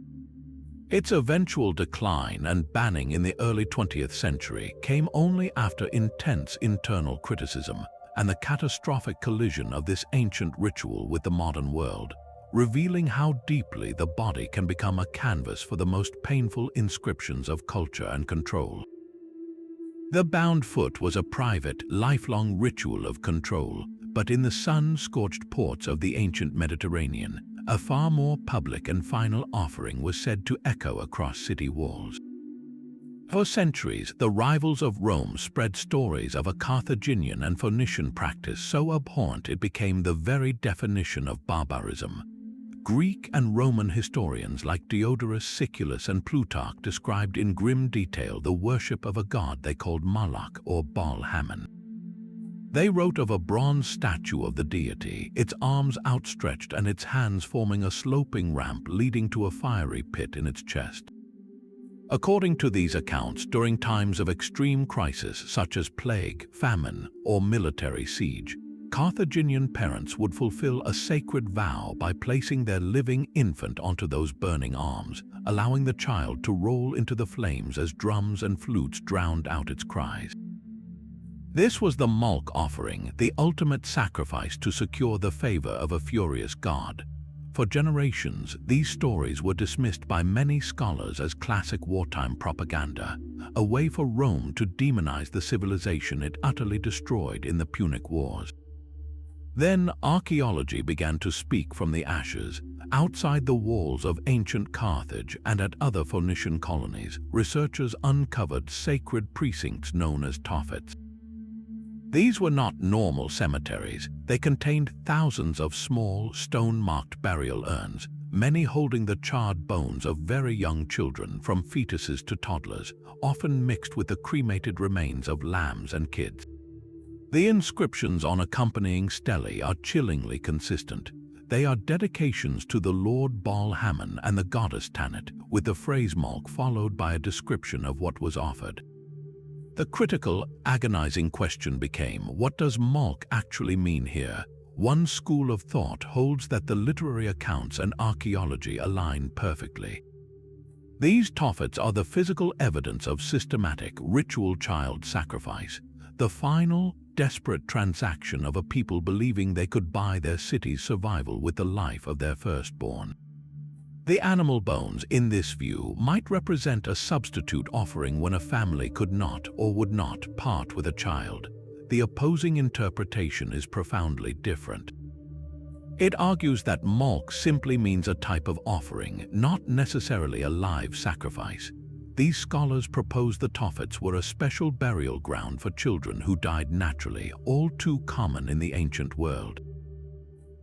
Its eventual decline and banning in the early 20th century came only after intense internal criticism and the catastrophic collision of this ancient ritual with the modern world, revealing how deeply the body can become a canvas for the most painful inscriptions of culture and control. The bound foot was a private, lifelong ritual of control, but in the sun-scorched ports of the ancient Mediterranean, a far more public and final offering was said to echo across city walls. For centuries, the rivals of Rome spread stories of a Carthaginian and Phoenician practice so abhorrent it became the very definition of barbarism. Greek and Roman historians like Diodorus Siculus and Plutarch described in grim detail the worship of a god they called Moloch or Baal Hammon. They wrote of a bronze statue of the deity, its arms outstretched and its hands forming a sloping ramp leading to a fiery pit in its chest. According to these accounts, during times of extreme crisis such as plague, famine, or military siege, Carthaginian parents would fulfill a sacred vow by placing their living infant onto those burning arms, allowing the child to roll into the flames as drums and flutes drowned out its cries. This was the Molk offering, the ultimate sacrifice to secure the favor of a furious god. For generations, these stories were dismissed by many scholars as classic wartime propaganda, a way for Rome to demonize the civilization it utterly destroyed in the Punic Wars. Then archaeology began to speak from the ashes. Outside the walls of ancient Carthage and at other Phoenician colonies, researchers uncovered sacred precincts known as tophets. These were not normal cemeteries. They contained thousands of small, stone-marked burial urns, many holding the charred bones of very young children from fetuses to toddlers, often mixed with the cremated remains of lambs and kids. The inscriptions on accompanying stelae are chillingly consistent. They are dedications to the Lord Baal Hammon and the goddess Tanit, with the phrase Molk followed by a description of what was offered. The critical, agonizing question became, what does Molk actually mean here? One school of thought holds that the literary accounts and archaeology align perfectly. These toffets are the physical evidence of systematic ritual child sacrifice, the final, desperate transaction of a people believing they could buy their city's survival with the life of their firstborn. The animal bones, in this view, might represent a substitute offering when a family could not or would not part with a child. The opposing interpretation is profoundly different. It argues that malk simply means a type of offering, not necessarily a live sacrifice. These scholars propose the toffets were a special burial ground for children who died naturally, all too common in the ancient world.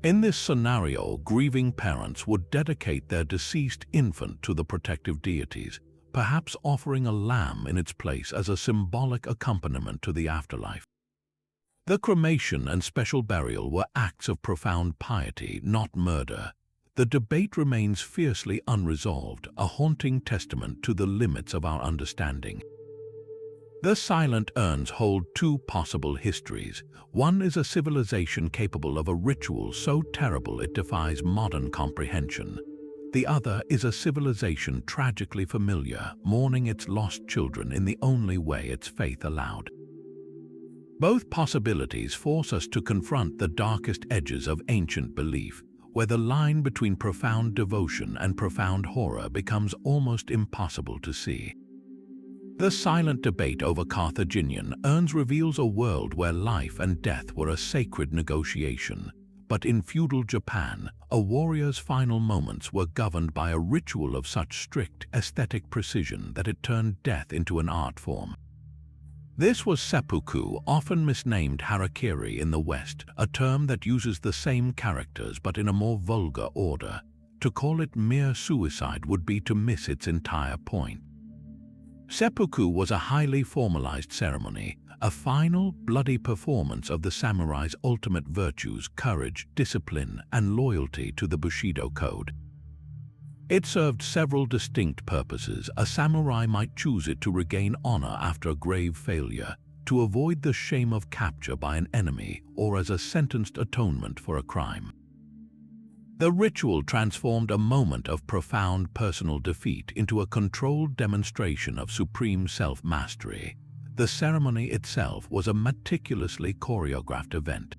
In this scenario, grieving parents would dedicate their deceased infant to the protective deities, perhaps offering a lamb in its place as a symbolic accompaniment to the afterlife. The cremation and special burial were acts of profound piety, not murder. The debate remains fiercely unresolved, a haunting testament to the limits of our understanding. The silent urns hold two possible histories. One is a civilization capable of a ritual so terrible it defies modern comprehension. The other is a civilization tragically familiar, mourning its lost children in the only way its faith allowed. Both possibilities force us to confront the darkest edges of ancient belief, where the line between profound devotion and profound horror becomes almost impossible to see. The silent debate over Carthaginian urns reveals a world where life and death were a sacred negotiation. But in feudal Japan, a warrior's final moments were governed by a ritual of such strict aesthetic precision that it turned death into an art form. This was seppuku, often misnamed harakiri in the West, a term that uses the same characters but in a more vulgar order. To call it mere suicide would be to miss its entire point. Seppuku was a highly formalized ceremony, a final, bloody performance of the samurai's ultimate virtues: courage, discipline, and loyalty to the Bushido code. It served several distinct purposes. A samurai might choose it to regain honor after a grave failure, to avoid the shame of capture by an enemy, or as a sentenced atonement for a crime. The ritual transformed a moment of profound personal defeat into a controlled demonstration of supreme self-mastery. The ceremony itself was a meticulously choreographed event.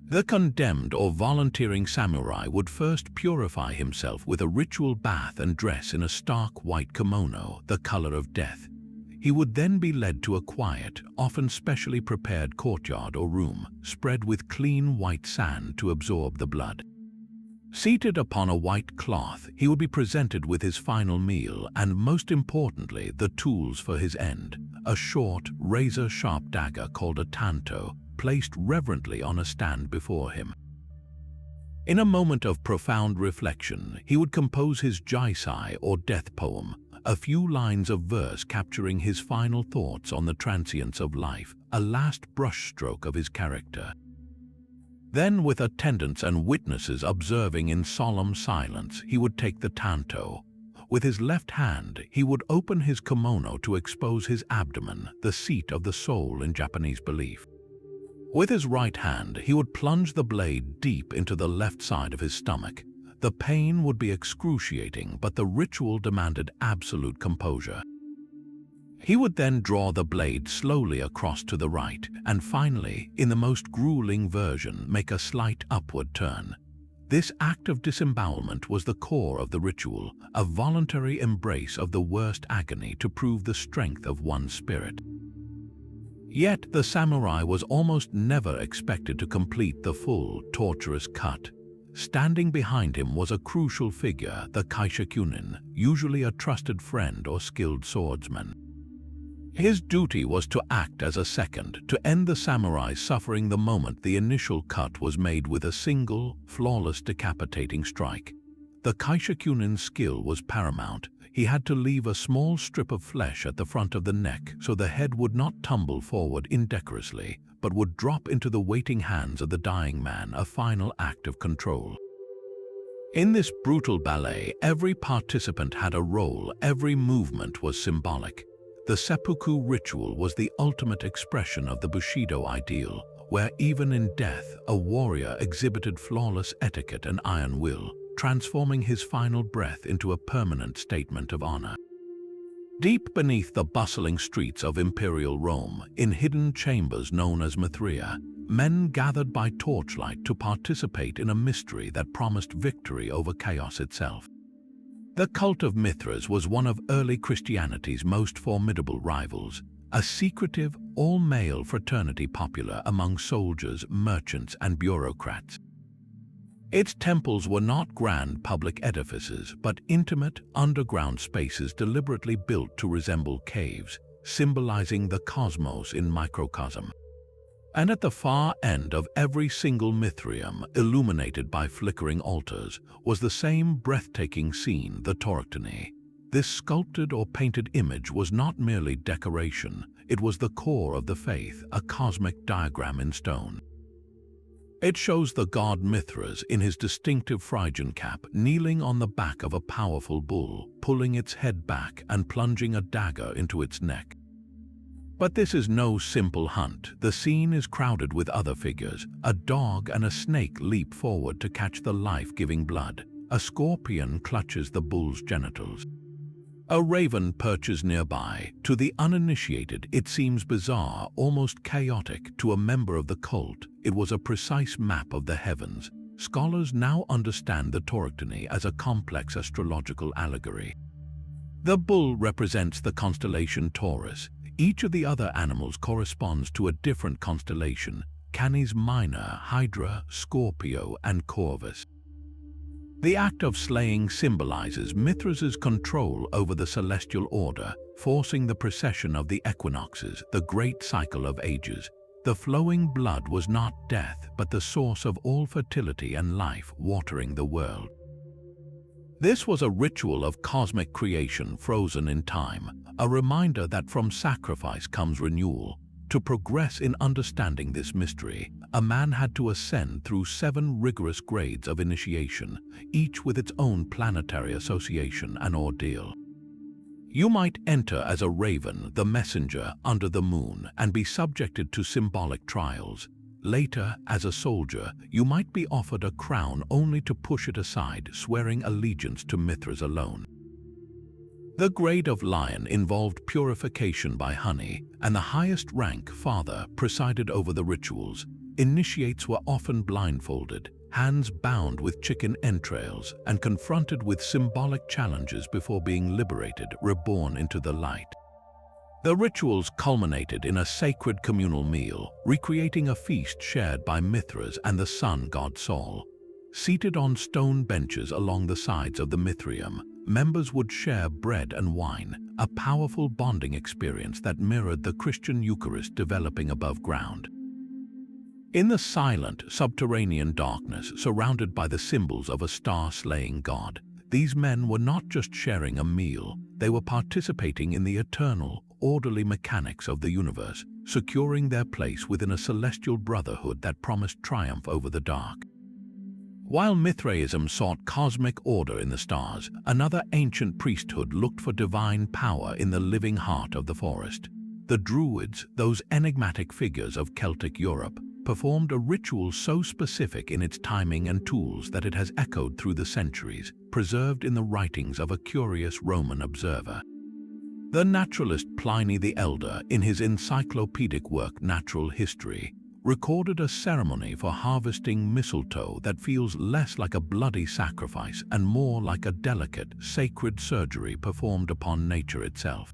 The condemned or volunteering samurai would first purify himself with a ritual bath and dress in a stark white kimono, the color of death. He would then be led to a quiet, often specially prepared courtyard or room, spread with clean white sand to absorb the blood. Seated upon a white cloth, he would be presented with his final meal and, most importantly, the tools for his end, a short, razor-sharp dagger called a tanto, placed reverently on a stand before him. In a moment of profound reflection, he would compose his jaisai or death poem, a few lines of verse capturing his final thoughts on the transience of life, a last brushstroke of his character. Then, with attendants and witnesses observing in solemn silence, he would take the tanto. With his left hand, he would open his kimono to expose his abdomen, the seat of the soul in Japanese belief. With his right hand, he would plunge the blade deep into the left side of his stomach. The pain would be excruciating, but the ritual demanded absolute composure. He would then draw the blade slowly across to the right, and finally, in the most grueling version, make a slight upward turn. This act of disembowelment was the core of the ritual, a voluntary embrace of the worst agony to prove the strength of one's spirit. Yet the samurai was almost never expected to complete the full, torturous cut. Standing behind him was a crucial figure, the kaishakunin, usually a trusted friend or skilled swordsman. His duty was to act as a second, to end the samurai's suffering the moment the initial cut was made with a single, flawless decapitating strike. The kaishakunin's skill was paramount. He had to leave a small strip of flesh at the front of the neck so the head would not tumble forward indecorously, but would drop into the waiting hands of the dying man, a final act of control. In this brutal ballet, every participant had a role, every movement was symbolic. The seppuku ritual was the ultimate expression of the Bushido ideal, where even in death, a warrior exhibited flawless etiquette and iron will, transforming his final breath into a permanent statement of honor. Deep beneath the bustling streets of imperial Rome, in hidden chambers known as Mithraea, men gathered by torchlight to participate in a mystery that promised victory over chaos itself. The cult of Mithras was one of early Christianity's most formidable rivals, a secretive, all-male fraternity popular among soldiers, merchants, and bureaucrats. Its temples were not grand public edifices, but intimate, underground spaces deliberately built to resemble caves, symbolizing the cosmos in microcosm. And at the far end of every single Mithraeum, illuminated by flickering altars, was the same breathtaking scene, the Toroctony. This sculpted or painted image was not merely decoration, it was the core of the faith, a cosmic diagram in stone. It shows the god Mithras in his distinctive Phrygian cap, kneeling on the back of a powerful bull, pulling its head back and plunging a dagger into its neck. But this is no simple hunt. The scene is crowded with other figures. A dog and a snake leap forward to catch the life-giving blood. A scorpion clutches the bull's genitals. A raven perches nearby. To the uninitiated, it seems bizarre, almost chaotic. To a member of the cult, it was a precise map of the heavens. Scholars now understand the Toroctony as a complex astrological allegory. The bull represents the constellation Taurus. Each of the other animals corresponds to a different constellation: Canis Minor, Hydra, Scorpio, and Corvus. The act of slaying symbolizes Mithras's control over the celestial order, forcing the precession of the equinoxes, the great cycle of ages. The flowing blood was not death, but the source of all fertility and life, watering the world. This was a ritual of cosmic creation frozen in time, a reminder that from sacrifice comes renewal. To progress in understanding this mystery, a man had to ascend through 7 rigorous grades of initiation, each with its own planetary association and ordeal. You might enter as a raven, the messenger, under the moon, and be subjected to symbolic trials. Later, as a soldier, you might be offered a crown only to push it aside, swearing allegiance to Mithras alone. The grade of lion involved purification by honey, and the highest rank, father, presided over the rituals. Initiates were often blindfolded, hands bound with chicken entrails, and confronted with symbolic challenges before being liberated, reborn into the light. The rituals culminated in a sacred communal meal, recreating a feast shared by Mithras and the sun god Sol. Seated on stone benches along the sides of the Mithraeum, members would share bread and wine, a powerful bonding experience that mirrored the Christian Eucharist developing above ground. In the silent, subterranean darkness surrounded by the symbols of a star-slaying god, these men were not just sharing a meal, they were participating in the eternal, orderly mechanics of the universe, securing their place within a celestial brotherhood that promised triumph over the dark. While Mithraism sought cosmic order in the stars, another ancient priesthood looked for divine power in the living heart of the forest. The Druids, those enigmatic figures of Celtic Europe, performed a ritual so specific in its timing and tools that it has echoed through the centuries, preserved in the writings of a curious Roman observer. The naturalist Pliny the Elder, in his encyclopedic work Natural History, recorded a ceremony for harvesting mistletoe that feels less like a bloody sacrifice and more like a delicate, sacred surgery performed upon nature itself.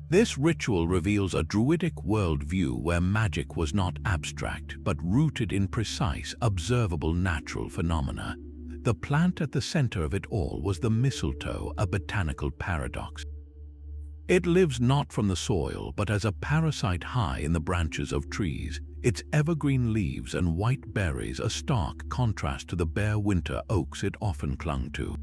This ritual reveals a druidic worldview where magic was not abstract but rooted in precise, observable natural phenomena. The plant at the center of it all was the mistletoe, a botanical paradox. It lives not from the soil but as a parasite high in the branches of trees, its evergreen leaves and white berries a stark contrast to the bare winter oaks it often clung to.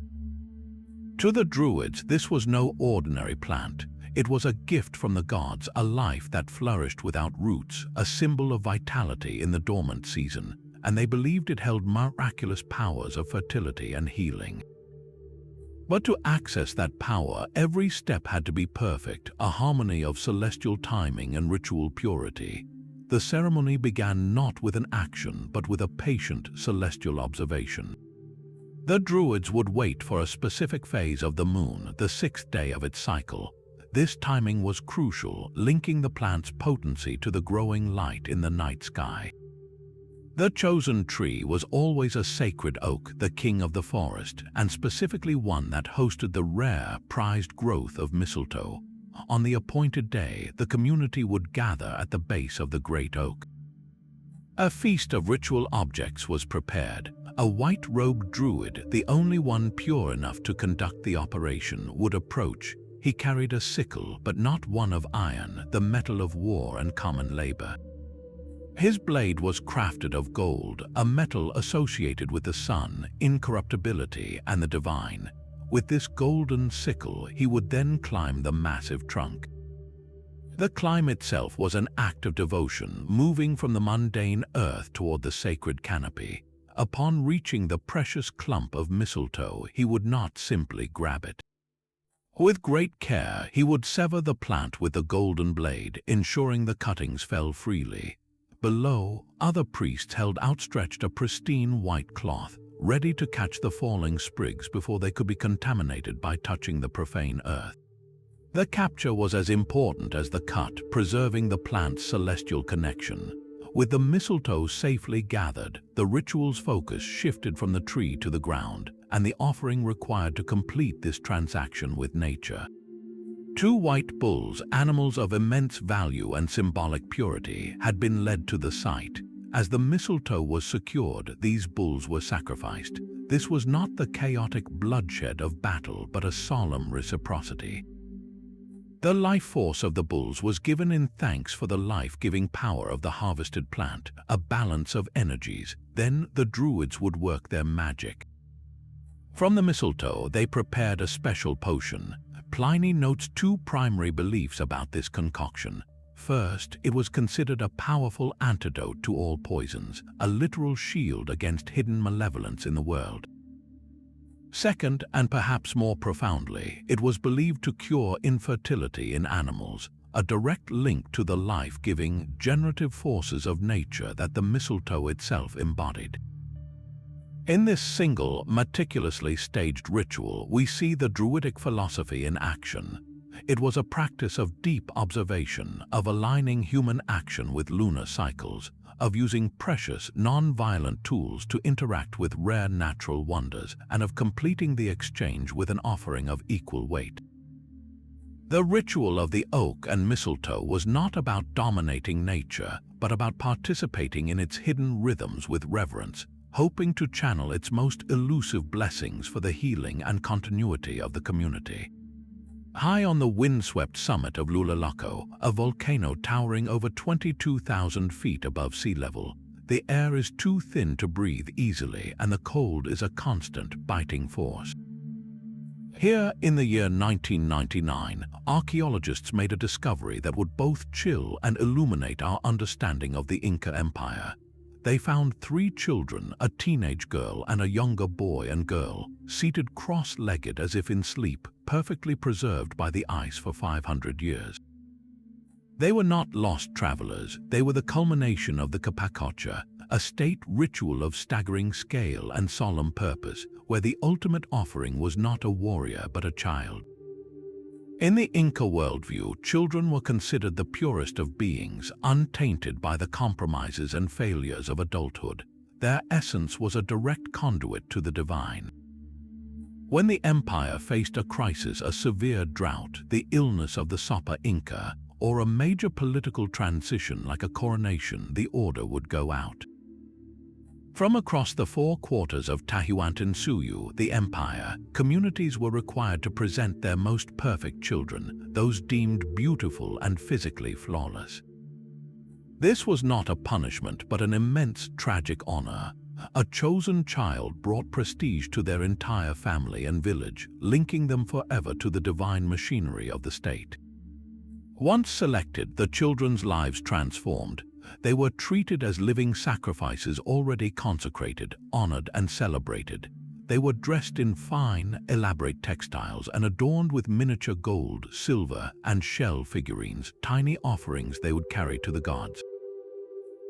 To the Druids, this was no ordinary plant. It was a gift from the gods, a life that flourished without roots, a symbol of vitality in the dormant season, and they believed it held miraculous powers of fertility and healing. But to access that power, every step had to be perfect, a harmony of celestial timing and ritual purity. The ceremony began not with an action but with a patient celestial observation. The Druids would wait for a specific phase of the moon, the sixth day of its cycle. This timing was crucial, linking the plant's potency to the growing light in the night sky. The chosen tree was always a sacred oak, the king of the forest, and specifically one that hosted the rare, prized growth of mistletoe. On the appointed day, the community would gather at the base of the great oak. A feast of ritual objects was prepared. A white-robed druid, the only one pure enough to conduct the operation, would approach. He carried a sickle, but not one of iron, the metal of war and common labor. His blade was crafted of gold, a metal associated with the sun, incorruptibility, and the divine. With this golden sickle, he would then climb the massive trunk. The climb itself was an act of devotion, moving from the mundane earth toward the sacred canopy. Upon reaching the precious clump of mistletoe, he would not simply grab it. With great care, he would sever the plant with the golden blade, ensuring the cuttings fell freely. Below, other priests held outstretched a pristine white cloth, ready to catch the falling sprigs before they could be contaminated by touching the profane earth. The capture was as important as the cut, preserving the plant's celestial connection. With the mistletoe safely gathered, the ritual's focus shifted from the tree to the ground, and the offering required to complete this transaction with nature. Two white bulls, animals of immense value and symbolic purity, had been led to the site. As the mistletoe was secured, these bulls were sacrificed. This was not the chaotic bloodshed of battle, but a solemn reciprocity. The life force of the bulls was given in thanks for the life-giving power of the harvested plant, a balance of energies. Then the druids would work their magic. From the mistletoe, they prepared a special potion. Pliny notes two primary beliefs about this concoction. First, it was considered a powerful antidote to all poisons, a literal shield against hidden malevolence in the world. Second, and perhaps more profoundly, it was believed to cure infertility in animals, a direct link to the life-giving, generative forces of nature that the mistletoe itself embodied. In this single, meticulously staged ritual, we see the Druidic philosophy in action. It was a practice of deep observation, of aligning human action with lunar cycles, of using precious, non-violent tools to interact with rare natural wonders, and of completing the exchange with an offering of equal weight. The ritual of the oak and mistletoe was not about dominating nature, but about participating in its hidden rhythms with reverence, hoping to channel its most elusive blessings for the healing and continuity of the community. High on the windswept summit of Lulalaco, a volcano towering over 22,000 feet above sea level, the air is too thin to breathe easily, and the cold is a constant, biting force. Here, in the year 1999, archaeologists made a discovery that would both chill and illuminate our understanding of the Inca Empire. They found 3 children, a teenage girl and a younger boy and girl, seated cross-legged as if in sleep, perfectly preserved by the ice for 500 years. They were not lost travelers, they were the culmination of the Capacocha, a state ritual of staggering scale and solemn purpose, where the ultimate offering was not a warrior but a child. In the Inca worldview, children were considered the purest of beings, untainted by the compromises and failures of adulthood. Their essence was a direct conduit to the divine. When the empire faced a crisis, a severe drought, the illness of the Sopa Inca, or a major political transition like a coronation, the order would go out. From across the 4 quarters of Tahuantinsuyu, the empire, communities were required to present their most perfect children, those deemed beautiful and physically flawless. This was not a punishment but an immense tragic honor. A chosen child brought prestige to their entire family and village, linking them forever to the divine machinery of the state. Once selected, the children's lives transformed. They were treated as living sacrifices already consecrated, honored, and celebrated. They were dressed in fine, elaborate textiles and adorned with miniature gold, silver, and shell figurines, tiny offerings they would carry to the gods.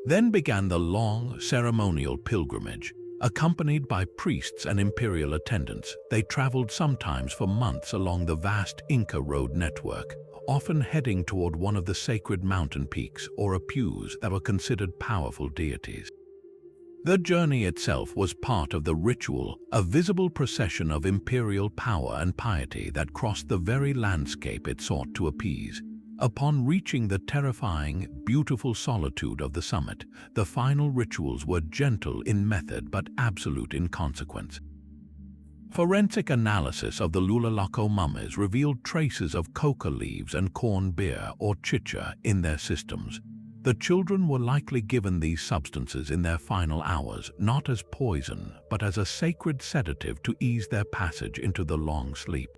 Then began the long ceremonial pilgrimage. Accompanied by priests and imperial attendants, they traveled sometimes for months along the vast Inca road network, often heading toward one of the sacred mountain peaks or apus that were considered powerful deities. The journey itself was part of the ritual, a visible procession of imperial power and piety that crossed the very landscape it sought to appease. Upon reaching the terrifying, beautiful solitude of the summit, the final rituals were gentle in method but absolute in consequence. Forensic analysis of the Lulalaco mummies revealed traces of coca leaves and corn beer or chicha in their systems. The children were likely given these substances in their final hours, not as poison, but as a sacred sedative to ease their passage into the long sleep.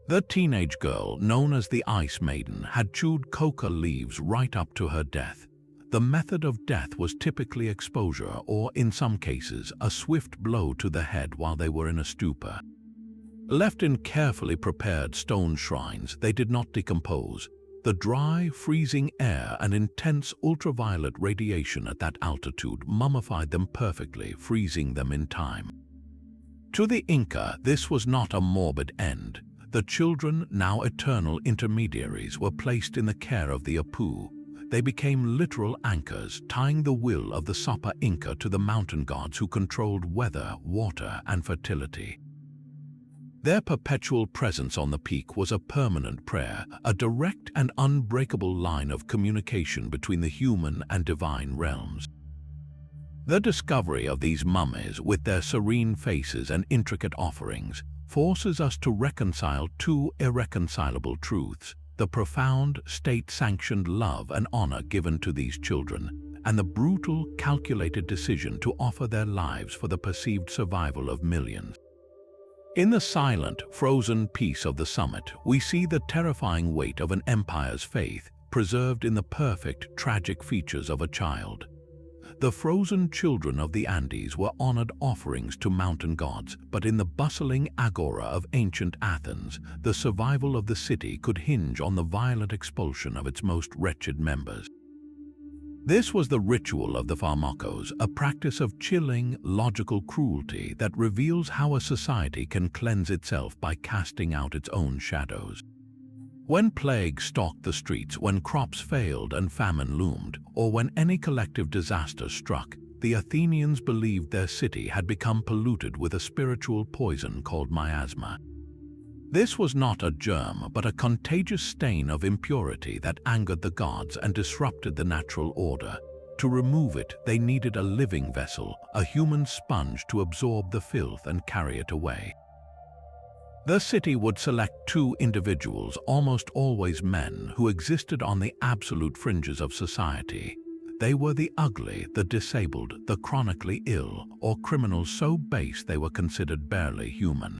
The teenage girl, known as the Ice Maiden, had chewed coca leaves right up to her death. The method of death was typically exposure or, in some cases, a swift blow to the head while they were in a stupor. Left in carefully prepared stone shrines, they did not decompose. The dry, freezing air and intense ultraviolet radiation at that altitude mummified them perfectly, freezing them in time. To the Inca, this was not a morbid end. The children, now eternal intermediaries, were placed in the care of the Apu. They became literal anchors, tying the will of the Sapa Inca to the mountain gods who controlled weather, water, and fertility. Their perpetual presence on the peak was a permanent prayer, a direct and unbreakable line of communication between the human and divine realms. The discovery of these mummies, with their serene faces and intricate offerings, forces us to reconcile two irreconcilable truths: the profound, state-sanctioned love and honor given to these children, and the brutal, calculated decision to offer their lives for the perceived survival of millions. In the silent, frozen peace of the summit, we see the terrifying weight of an empire's faith, preserved in the perfect, tragic features of a child. The frozen children of the Andes were honored offerings to mountain gods, but in the bustling agora of ancient Athens, the survival of the city could hinge on the violent expulsion of its most wretched members. This was the ritual of the Pharmakos, a practice of chilling, logical cruelty that reveals how a society can cleanse itself by casting out its own shadows. When plague stalked the streets, when crops failed and famine loomed, or when any collective disaster struck, the Athenians believed their city had become polluted with a spiritual poison called miasma. This was not a germ, but a contagious stain of impurity that angered the gods and disrupted the natural order. To remove it, they needed a living vessel, a human sponge to absorb the filth and carry it away. The city would select two individuals, almost always men, who existed on the absolute fringes of society. They were the ugly, the disabled, the chronically ill, or criminals so base they were considered barely human.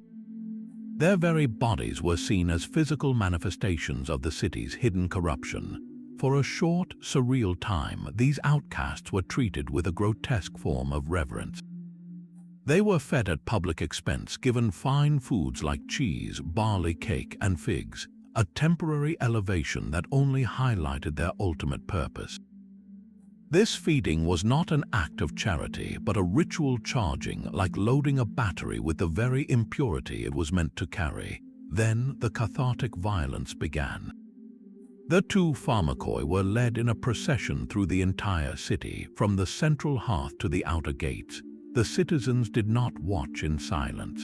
Their very bodies were seen as physical manifestations of the city's hidden corruption. For a short, surreal time, these outcasts were treated with a grotesque form of reverence. They were fed at public expense, given fine foods like cheese, barley cake, and figs, a temporary elevation that only highlighted their ultimate purpose. This feeding was not an act of charity, but a ritual charging, like loading a battery with the very impurity it was meant to carry. Then the cathartic violence began. The two pharmakoi were led in a procession through the entire city, from the central hearth to the outer gates. The citizens did not watch in silence.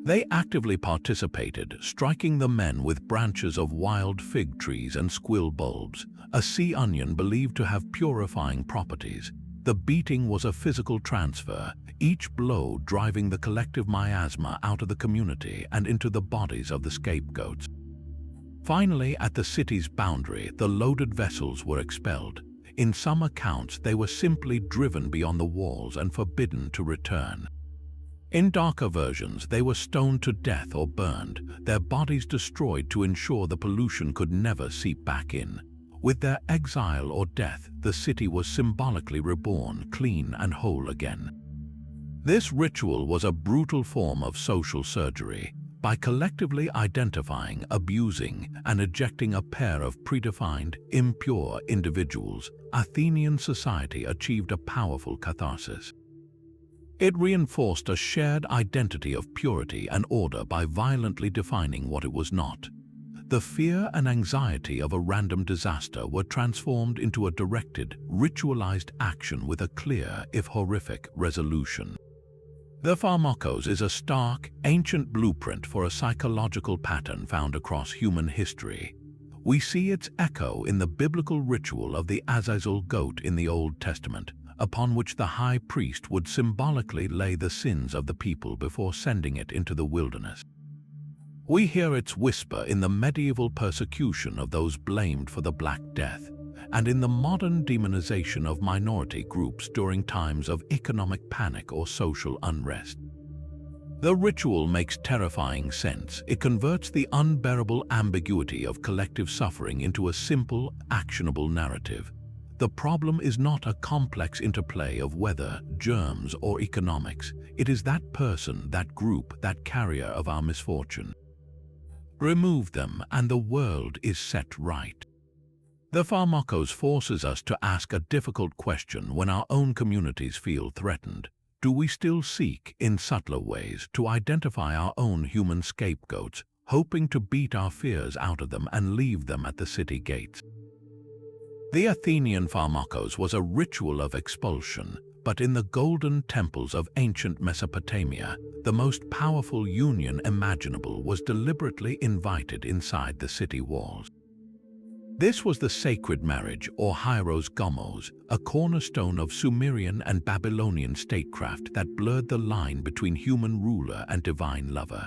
They actively participated, striking the men with branches of wild fig trees and squill bulbs, a sea onion believed to have purifying properties. The beating was a physical transfer, each blow driving the collective miasma out of the community and into the bodies of the scapegoats. Finally, at the city's boundary, the loaded vessels were expelled. In some accounts, they were simply driven beyond the walls and forbidden to return. In darker versions, they were stoned to death or burned, their bodies destroyed to ensure the pollution could never seep back in. With their exile or death, the city was symbolically reborn, clean and whole again. This ritual was a brutal form of social surgery. By collectively identifying, abusing, and ejecting a pair of predefined, impure individuals, Athenian society achieved a powerful catharsis. It reinforced a shared identity of purity and order by violently defining what it was not. The fear and anxiety of a random disaster were transformed into a directed, ritualized action with a clear, if horrific, resolution. The Pharmakos is a stark, ancient blueprint for a psychological pattern found across human history. We see its echo in the biblical ritual of the Azazel goat in the Old Testament, upon which the high priest would symbolically lay the sins of the people before sending it into the wilderness. We hear its whisper in the medieval persecution of those blamed for the Black Death, and in the modern demonization of minority groups during times of economic panic or social unrest. The ritual makes terrifying sense. It converts the unbearable ambiguity of collective suffering into a simple, actionable narrative. The problem is not a complex interplay of weather, germs, or economics. It is that person, that group, that carrier of our misfortune. Remove them, and the world is set right. The Pharmakos forces us to ask a difficult question when our own communities feel threatened. Do we still seek, in subtler ways, to identify our own human scapegoats, hoping to beat our fears out of them and leave them at the city gates? The Athenian Pharmakos was a ritual of expulsion, but in the golden temples of ancient Mesopotamia, the most powerful union imaginable was deliberately invited inside the city walls. This was the sacred marriage, or hieros gomos, a cornerstone of Sumerian and Babylonian statecraft that blurred the line between human ruler and divine lover.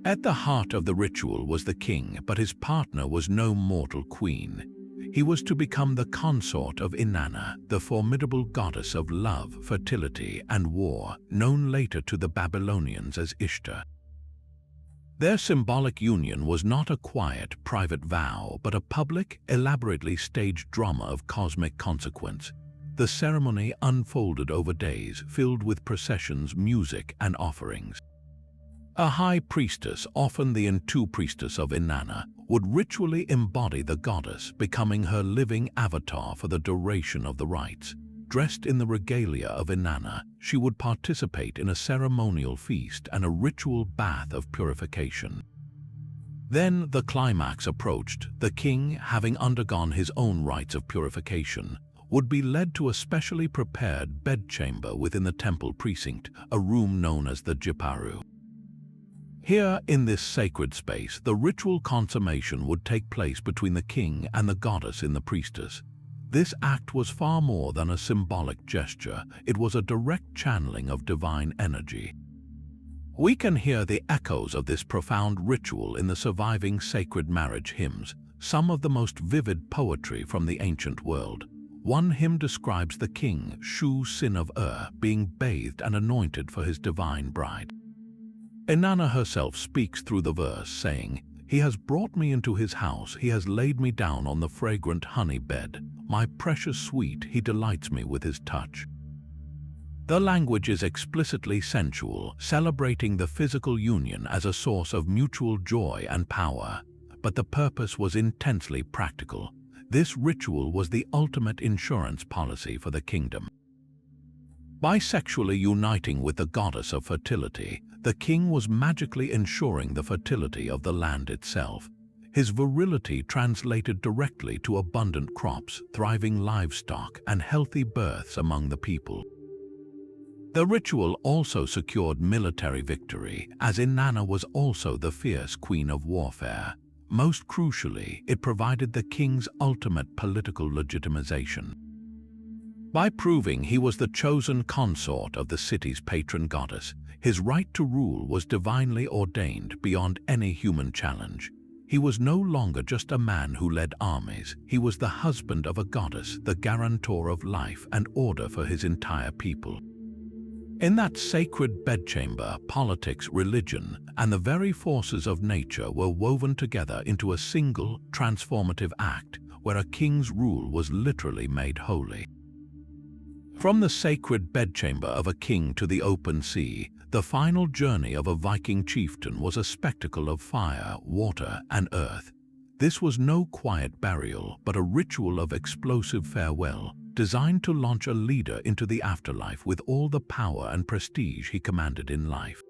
At the heart of the ritual was the king, but his partner was no mortal queen. He was to become the consort of Inanna, the formidable goddess of love, fertility, and war, known later to the Babylonians as Ishtar. Their symbolic union was not a quiet, private vow, but a public, elaborately staged drama of cosmic consequence. The ceremony unfolded over days, filled with processions, music, and offerings. A high priestess, often the Intu priestess of Inanna, would ritually embody the goddess, becoming her living avatar for the duration of the rites. Dressed in the regalia of Inanna, she would participate in a ceremonial feast and a ritual bath of purification. Then the climax approached. The king, having undergone his own rites of purification, would be led to a specially prepared bedchamber within the temple precinct, a room known as the Jiparu. Here, in this sacred space, the ritual consummation would take place between the king and the goddess in the priestess. This act was far more than a symbolic gesture. It was a direct channeling of divine energy. We can hear the echoes of this profound ritual in the surviving sacred marriage hymns, some of the most vivid poetry from the ancient world. One hymn describes the king, Shu, sin of being bathed and anointed for his divine bride. Inanna herself speaks through the verse, saying, "He has brought me into his house, he has laid me down on the fragrant honey bed. My precious sweet, he delights me with his touch." The language is explicitly sensual, celebrating the physical union as a source of mutual joy and power. But the purpose was intensely practical. This ritual was the ultimate insurance policy for the kingdom. By sexually uniting with the goddess of fertility, the king was magically ensuring the fertility of the land itself. His virility translated directly to abundant crops, thriving livestock, and healthy births among the people. The ritual also secured military victory, as Inanna was also the fierce queen of warfare. Most crucially, it provided the king's ultimate political legitimization. By proving he was the chosen consort of the city's patron goddess, his right to rule was divinely ordained beyond any human challenge. He was no longer just a man who led armies. He was the husband of a goddess, the guarantor of life and order for his entire people. In that sacred bedchamber, politics, religion, and the very forces of nature were woven together into a single, transformative act, where a king's rule was literally made holy. From the sacred bedchamber of a king to the open sea, The final journey of a Viking chieftain was a spectacle of fire, water, and earth. This was no quiet burial, but a ritual of explosive farewell, designed to launch a leader into the afterlife with all the power and prestige he commanded in life.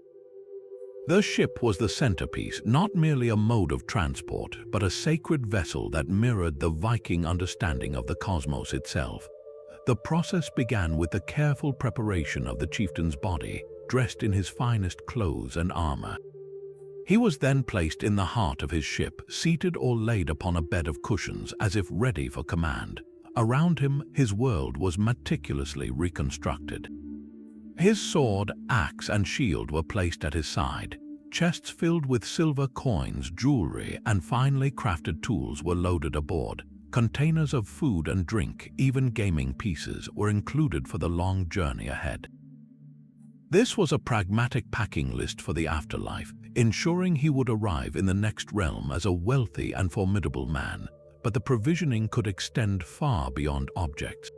The ship was the centerpiece, not merely a mode of transport, but a sacred vessel that mirrored the Viking understanding of the cosmos itself. The process began with the careful preparation of the chieftain's body, dressed in his finest clothes and armor. He was then placed in the heart of his ship, seated or laid upon a bed of cushions as if ready for command. Around him, his world was meticulously reconstructed. His sword, axe, and shield were placed at his side. Chests filled with silver coins, jewelry, and finely crafted tools were loaded aboard. Containers of food and drink, even gaming pieces, were included for the long journey ahead. This was a pragmatic packing list for the afterlife, ensuring he would arrive in the next realm as a wealthy and formidable man, but the provisioning could extend far beyond objects.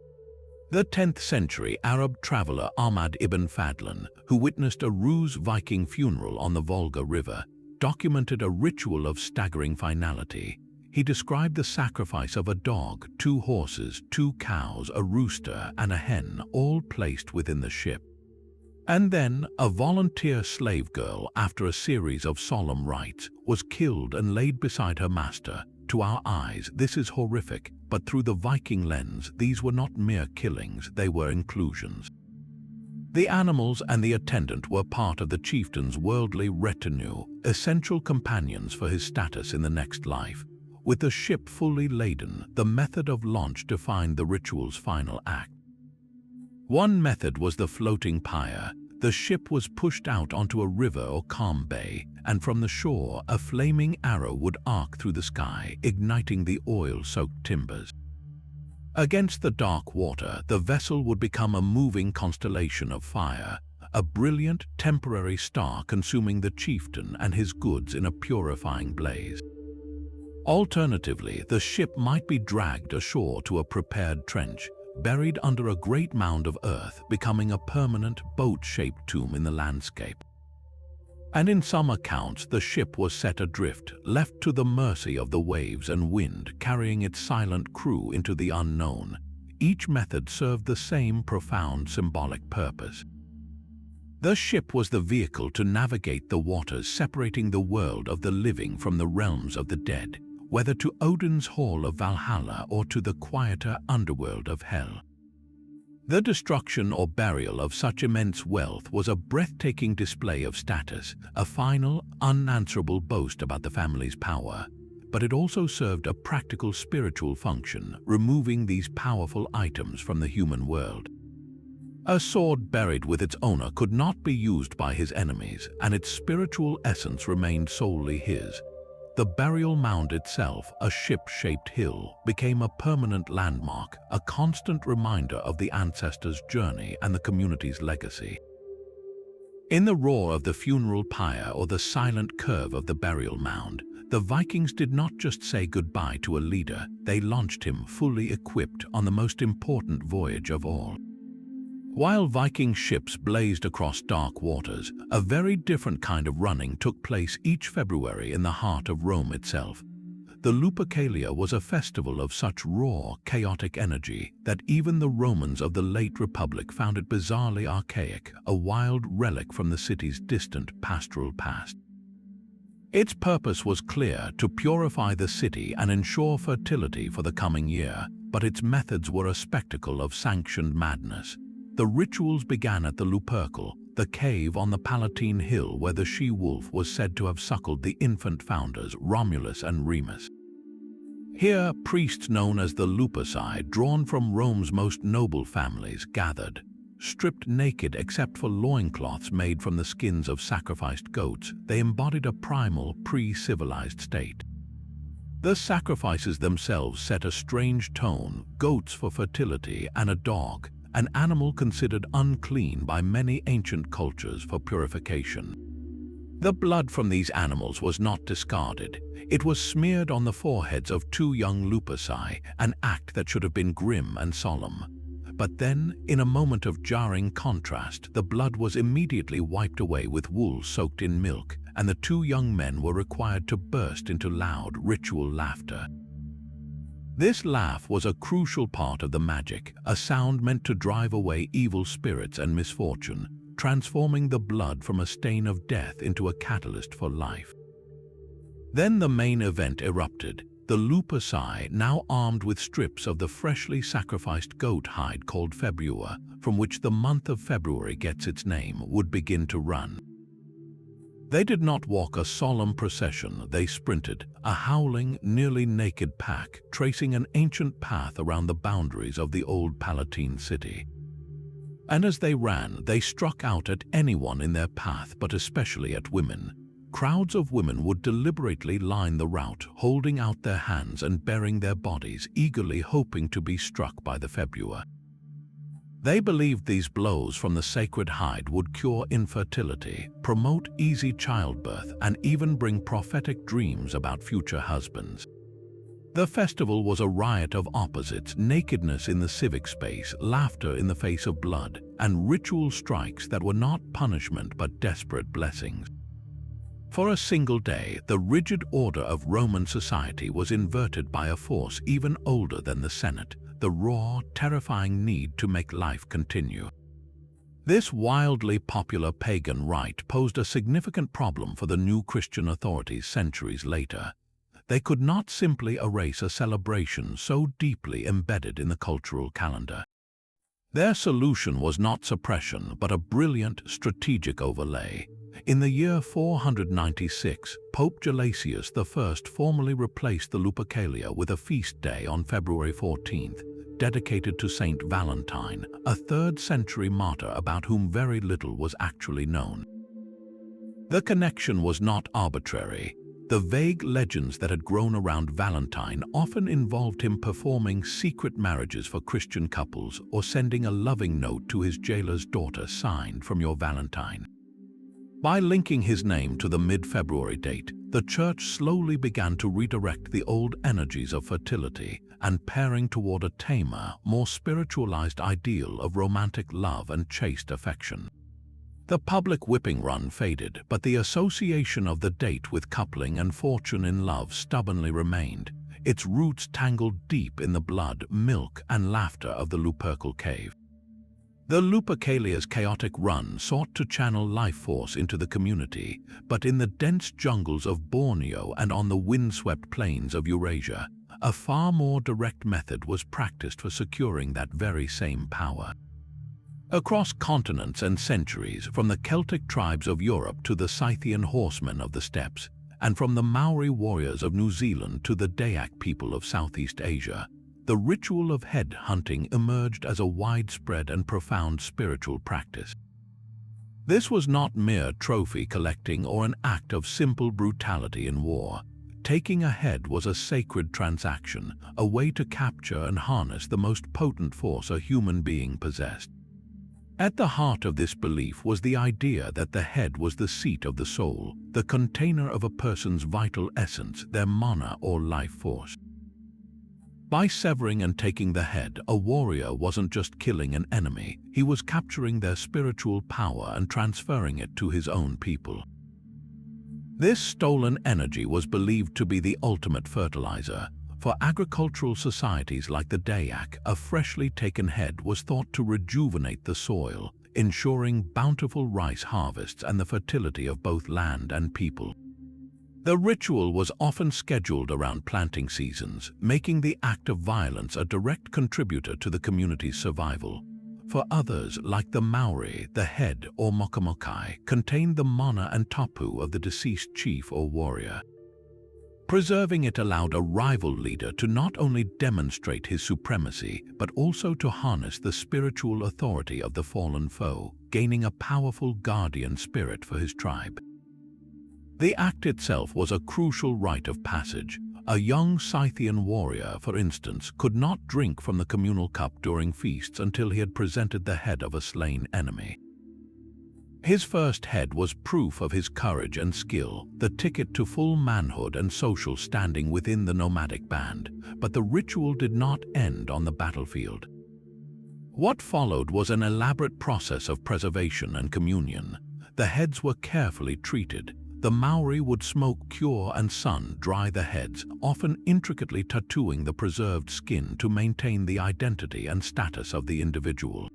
The 10th century Arab traveler Ahmad ibn Fadlan, who witnessed a Rus Viking funeral on the Volga River, documented a ritual of staggering finality. He described the sacrifice of a dog, 2 horses, 2 cows, a rooster, and a hen, all placed within the ship. And then, a volunteer slave girl, after a series of solemn rites, was killed and laid beside her master. To our eyes, this is horrific, but through the Viking lens, these were not mere killings, they were inclusions. The animals and the attendant were part of the chieftain's worldly retinue, essential companions for his status in the next life. With the ship fully laden, the method of launch defined the ritual's final act. One method was the floating pyre. The ship was pushed out onto a river or calm bay, and from the shore, a flaming arrow would arc through the sky, igniting the oil-soaked timbers. Against the dark water, the vessel would become a moving constellation of fire, a brilliant, temporary star consuming the chieftain and his goods in a purifying blaze. Alternatively, the ship might be dragged ashore to a prepared trench, buried under a great mound of earth, becoming a permanent boat-shaped tomb in the landscape. And in some accounts, the ship was set adrift, left to the mercy of the waves and wind, carrying its silent crew into the unknown. Each method served the same profound symbolic purpose. The ship was the vehicle to navigate the waters, separating the world of the living from the realms of the dead, whether to Odin's Hall of Valhalla or to the quieter underworld of Hell. The destruction or burial of such immense wealth was a breathtaking display of status, a final, unanswerable boast about the family's power. But it also served a practical spiritual function, removing these powerful items from the human world. A sword buried with its owner could not be used by his enemies, and its spiritual essence remained solely his. The burial mound itself, a ship-shaped hill, became a permanent landmark, a constant reminder of the ancestors' journey and the community's legacy. In the roar of the funeral pyre or the silent curve of the burial mound, the Vikings did not just say goodbye to a leader, they launched him fully equipped on the most important voyage of all. While Viking ships blazed across dark waters, a very different kind of running took place each February in the heart of Rome itself. The Lupercalia was a festival of such raw, chaotic energy that even the Romans of the late Republic found it bizarrely archaic, a wild relic from the city's distant pastoral past. Its purpose was clear: to purify the city and ensure fertility for the coming year, but its methods were a spectacle of sanctioned madness. The rituals began at the Lupercal, the cave on the Palatine Hill where the she-wolf was said to have suckled the infant founders Romulus and Remus. Here, priests known as the Luperci, drawn from Rome's most noble families, gathered. Stripped naked except for loincloths made from the skins of sacrificed goats, they embodied a primal, pre-civilized state. The sacrifices themselves set a strange tone: goats for fertility and a dog, an animal considered unclean by many ancient cultures, for purification. The blood from these animals was not discarded. It was smeared on the foreheads of 2 young Luperci, an act that should have been grim and solemn. But then, in a moment of jarring contrast, the blood was immediately wiped away with wool soaked in milk, and the two young men were required to burst into loud, ritual laughter. This laugh was a crucial part of the magic, a sound meant to drive away evil spirits and misfortune, transforming the blood from a stain of death into a catalyst for life. Then the main event erupted. The Lupusai, now armed with strips of the freshly sacrificed goat hide called Februa, from which the month of February gets its name, would begin to run. They did not walk a solemn procession, they sprinted, a howling, nearly naked pack, tracing an ancient path around the boundaries of the old Palatine city. And as they ran, they struck out at anyone in their path, but especially at women. Crowds of women would deliberately line the route, holding out their hands and baring their bodies, eagerly hoping to be struck by the Februa. They believed these blows from the sacred hide would cure infertility, promote easy childbirth, and even bring prophetic dreams about future husbands. The festival was a riot of opposites: nakedness in the civic space, laughter in the face of blood, and ritual strikes that were not punishment but desperate blessings. For a single day, the rigid order of Roman society was inverted by a force even older than the Senate: the raw, terrifying need to make life continue. This wildly popular pagan rite posed a significant problem for the new Christian authorities centuries later. They could not simply erase a celebration so deeply embedded in the cultural calendar. Their solution was not suppression, but a brilliant strategic overlay. In the year 496, Pope Gelasius I formally replaced the Lupercalia with a feast day on February 14th, dedicated to Saint Valentine, a 3rd century martyr about whom very little was actually known. The connection was not arbitrary. The vague legends that had grown around Valentine often involved him performing secret marriages for Christian couples or sending a loving note to his jailer's daughter signed "From your Valentine." By linking his name to the mid-February date, the Church slowly began to redirect the old energies of fertility and pairing toward a tamer, more spiritualized ideal of romantic love and chaste affection. The public whipping run faded, but the association of the date with coupling and fortune in love stubbornly remained, its roots tangled deep in the blood, milk, and laughter of the Lupercal cave. The Lupercalia's chaotic run sought to channel life force into the community, but in the dense jungles of Borneo and on the windswept plains of Eurasia, a far more direct method was practiced for securing that very same power. Across continents and centuries, from the Celtic tribes of Europe to the Scythian horsemen of the steppes, and from the Maori warriors of New Zealand to the Dayak people of Southeast Asia, the ritual of head hunting emerged as a widespread and profound spiritual practice. This was not mere trophy collecting or an act of simple brutality in war. Taking a head was a sacred transaction, a way to capture and harness the most potent force a human being possessed. At the heart of this belief was the idea that the head was the seat of the soul, the container of a person's vital essence, their mana or life force. By severing and taking the head, a warrior wasn't just killing an enemy, he was capturing their spiritual power and transferring it to his own people. This stolen energy was believed to be the ultimate fertilizer. For agricultural societies like the Dayak, a freshly taken head was thought to rejuvenate the soil, ensuring bountiful rice harvests and the fertility of both land and people. The ritual was often scheduled around planting seasons, making the act of violence a direct contributor to the community's survival. For others, like the Maori, the head, or mokamokai, contained the mana and tapu of the deceased chief or warrior. Preserving it allowed a rival leader to not only demonstrate his supremacy, but also to harness the spiritual authority of the fallen foe, gaining a powerful guardian spirit for his tribe. The act itself was a crucial rite of passage. A young Scythian warrior, for instance, could not drink from the communal cup during feasts until he had presented the head of a slain enemy. His first head was proof of his courage and skill, the ticket to full manhood and social standing within the nomadic band, but the ritual did not end on the battlefield. What followed was an elaborate process of preservation and communion. The heads were carefully treated. The Maori would smoke, cure, and sun-dry the heads, often intricately tattooing the preserved skin to maintain the identity and status of the individual.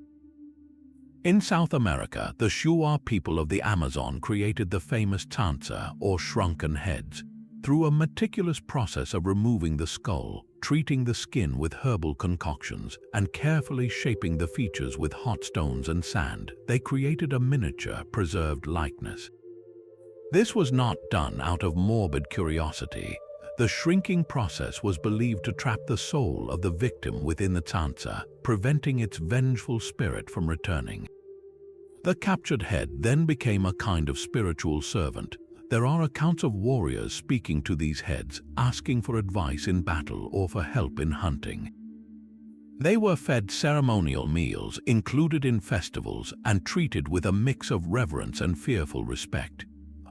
In South America, the Shuar people of the Amazon created the famous tansa, or shrunken heads. Through a meticulous process of removing the skull, treating the skin with herbal concoctions, and carefully shaping the features with hot stones and sand, they created a miniature, preserved likeness. This was not done out of morbid curiosity. The shrinking process was believed to trap the soul of the victim within the tansa, preventing its vengeful spirit from returning. The captured head then became a kind of spiritual servant. There are accounts of warriors speaking to these heads, asking for advice in battle or for help in hunting. They were fed ceremonial meals, included in festivals, and treated with a mix of reverence and fearful respect.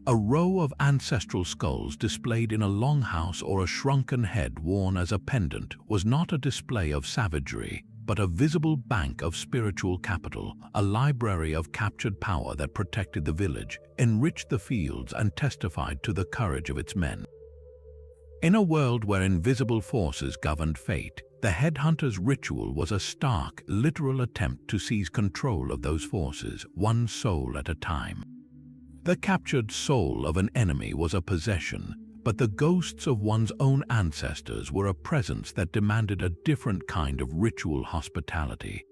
A row of ancestral skulls displayed in a longhouse or a shrunken head worn as a pendant was not a display of savagery, but a visible bank of spiritual capital, a library of captured power that protected the village, enriched the fields, and testified to the courage of its men. In a world where invisible forces governed fate, the headhunter's ritual was a stark, literal attempt to seize control of those forces, one soul at a time. The captured soul of an enemy was a possession, but the ghosts of one's own ancestors were a presence that demanded a different kind of ritual hospitality.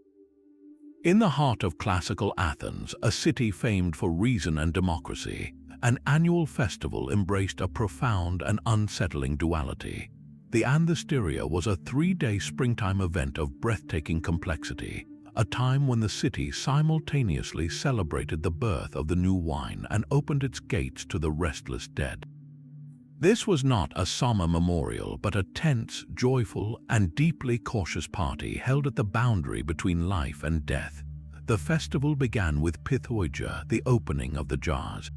In the heart of classical Athens, a city famed for reason and democracy, an annual festival embraced a profound and unsettling duality. The Anthesteria was a 3-day springtime event of breathtaking complexity, a time when the city simultaneously celebrated the birth of the new wine and opened its gates to the restless dead. This was not a somber memorial, but a tense, joyful, and deeply cautious party held at the boundary between life and death. The festival began with Pithoiga, the opening of the jars.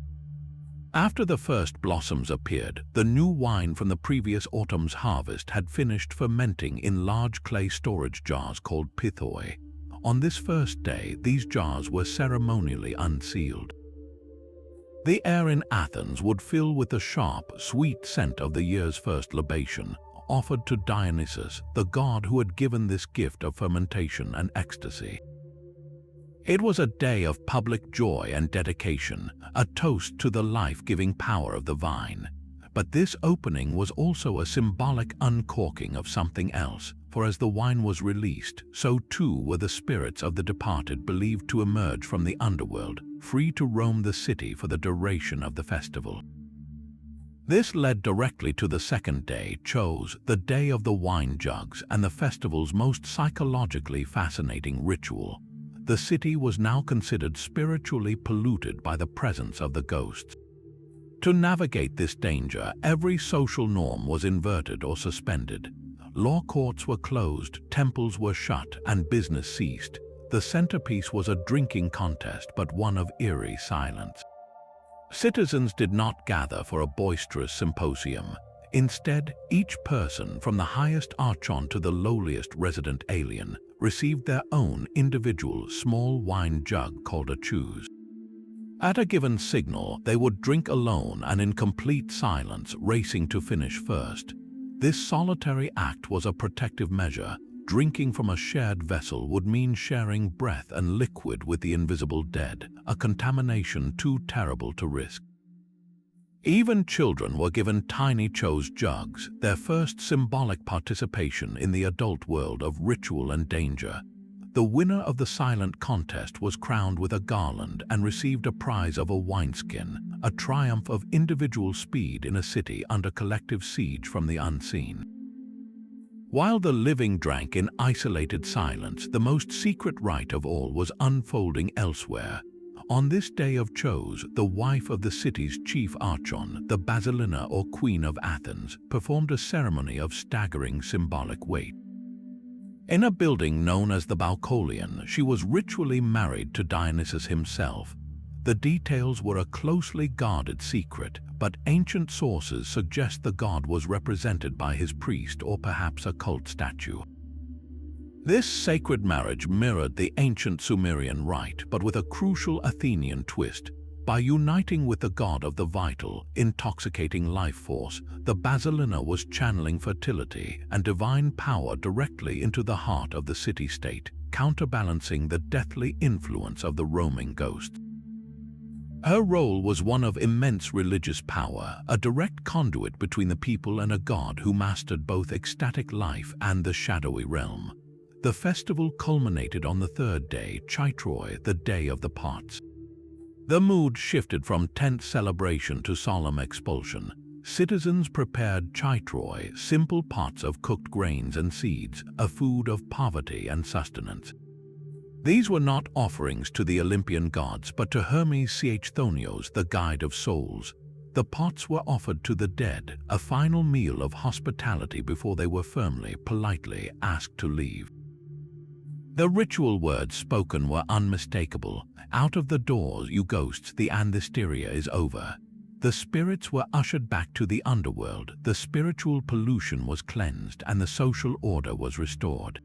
After the first blossoms appeared, the new wine from the previous autumn's harvest had finished fermenting in large clay storage jars called pithoi. On this first day, these jars were ceremonially unsealed. The air in Athens would fill with the sharp, sweet scent of the year's first libation, offered to Dionysus, the god who had given this gift of fermentation and ecstasy. It was a day of public joy and dedication, a toast to the life-giving power of the vine. But this opening was also a symbolic uncorking of something else, for as the wine was released, so too were the spirits of the departed believed to emerge from the underworld, free to roam the city for the duration of the festival. This led directly to the second day, Chose, the day of the wine jugs, and the festival's most psychologically fascinating ritual. The city was now considered spiritually polluted by the presence of the ghosts. To navigate this danger, every social norm was inverted or suspended. Law courts were closed, temples were shut, and business ceased. The centerpiece was a drinking contest, but one of eerie silence. Citizens did not gather for a boisterous symposium. Instead, each person, from the highest archon to the lowliest resident alien, received their own individual small wine jug called a choose. At a given signal, they would drink alone and in complete silence, racing to finish first. This solitary act was a protective measure. Drinking from a shared vessel would mean sharing breath and liquid with the invisible dead, a contamination too terrible to risk. Even children were given tiny chose jugs, their first symbolic participation in the adult world of ritual and danger. The winner of the silent contest was crowned with a garland and received a prize of a wineskin, a triumph of individual speed in a city under collective siege from the unseen. While the living drank in isolated silence, the most secret rite of all was unfolding elsewhere. On this day of Chose, the wife of the city's chief archon, the Basilina or Queen of Athens, performed a ceremony of staggering symbolic weight. In a building known as the Baucolion, she was ritually married to Dionysus himself. The details were a closely guarded secret, but ancient sources suggest the god was represented by his priest or perhaps a cult statue. This sacred marriage mirrored the ancient Sumerian rite, but with a crucial Athenian twist. By uniting with the god of the vital, intoxicating life force, the Basilina was channeling fertility and divine power directly into the heart of the city-state, counterbalancing the deathly influence of the roaming ghost. Her role was one of immense religious power, a direct conduit between the people and a god who mastered both ecstatic life and the shadowy realm. The festival culminated on the third day, Chaitroi, the day of the pots. The mood shifted from tense celebration to solemn expulsion. Citizens prepared Chaitroi, simple pots of cooked grains and seeds, a food of poverty and sustenance. These were not offerings to the Olympian gods, but to Hermes Chthonios, the guide of souls. The pots were offered to the dead, a final meal of hospitality before they were firmly, politely asked to leave. The ritual words spoken were unmistakable. Out of the doors, you ghosts, the Anthesteria is over. The spirits were ushered back to the underworld, the spiritual pollution was cleansed, and the social order was restored.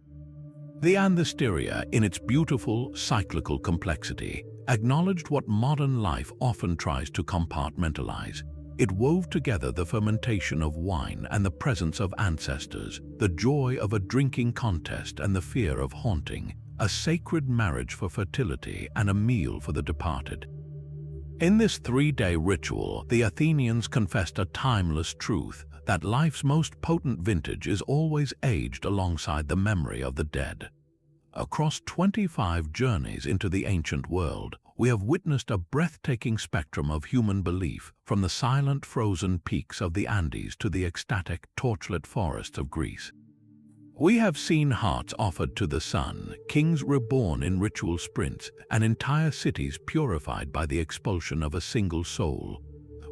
The Anthesteria, in its beautiful, cyclical complexity, acknowledged what modern life often tries to compartmentalize. It wove together the fermentation of wine and the presence of ancestors, the joy of a drinking contest and the fear of haunting, a sacred marriage for fertility and a meal for the departed. In this three-day ritual, the Athenians confessed a timeless truth, that life's most potent vintage is always aged alongside the memory of the dead. Across 25 journeys into the ancient world, we have witnessed a breathtaking spectrum of human belief, from the silent frozen peaks of the Andes to the ecstatic torchlit forests of Greece. We have seen hearts offered to the sun, kings reborn in ritual sprints, and entire cities purified by the expulsion of a single soul.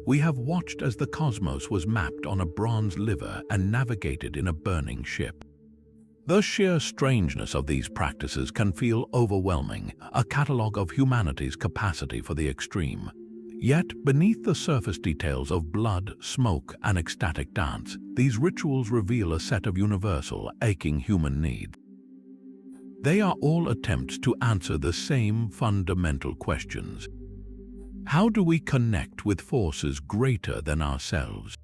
We have watched as the cosmos was mapped on a bronze liver and navigated in a burning ship. The sheer strangeness of these practices can feel overwhelming, a catalogue of humanity's capacity for the extreme. Yet, beneath the surface details of blood, smoke, and ecstatic dance, these rituals reveal a set of universal, aching human needs. They are all attempts to answer the same fundamental questions. How do we connect with forces greater than ourselves?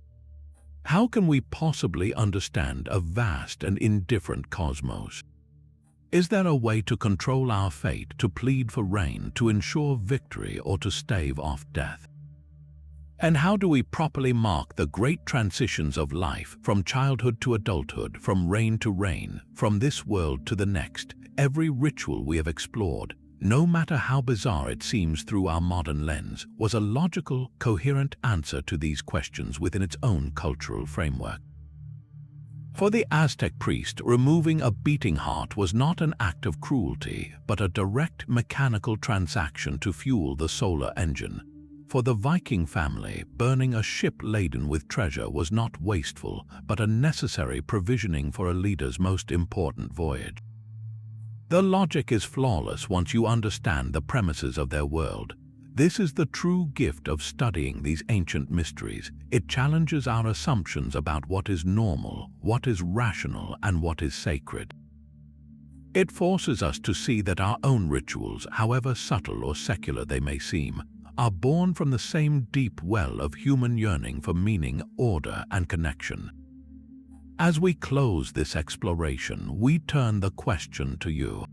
How can we possibly understand a vast and indifferent cosmos? Is there a way to control our fate, to plead for rain, to ensure victory, or to stave off death? And how do we properly mark the great transitions of life, from childhood to adulthood, from reign to reign, from this world to the next? Every ritual we have explored, no matter how bizarre it seems through our modern lens, was a logical, coherent answer to these questions within its own cultural framework. For the Aztec priest, removing a beating heart was not an act of cruelty, but a direct mechanical transaction to fuel the solar engine. For the Viking family, burning a ship laden with treasure was not wasteful, but a necessary provisioning for a leader's most important voyage. The logic is flawless once you understand the premises of their world. This is the true gift of studying these ancient mysteries. It challenges our assumptions about what is normal, what is rational, and what is sacred. It forces us to see that our own rituals, however subtle or secular they may seem, are born from the same deep well of human yearning for meaning, order, and connection. As we close this exploration, we turn the question to you.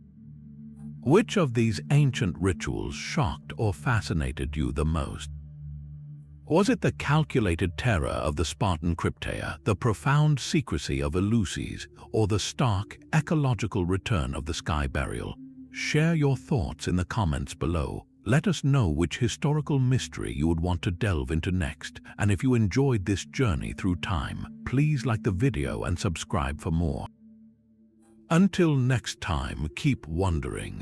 Which of these ancient rituals shocked or fascinated you the most? Was it the calculated terror of the Spartan crypteia, the profound secrecy of Eleusis, or the stark, ecological return of the sky burial? Share your thoughts in the comments below. Let us know which historical mystery you would want to delve into next, and if you enjoyed this journey through time, please like the video and subscribe for more. Until next time, keep wondering.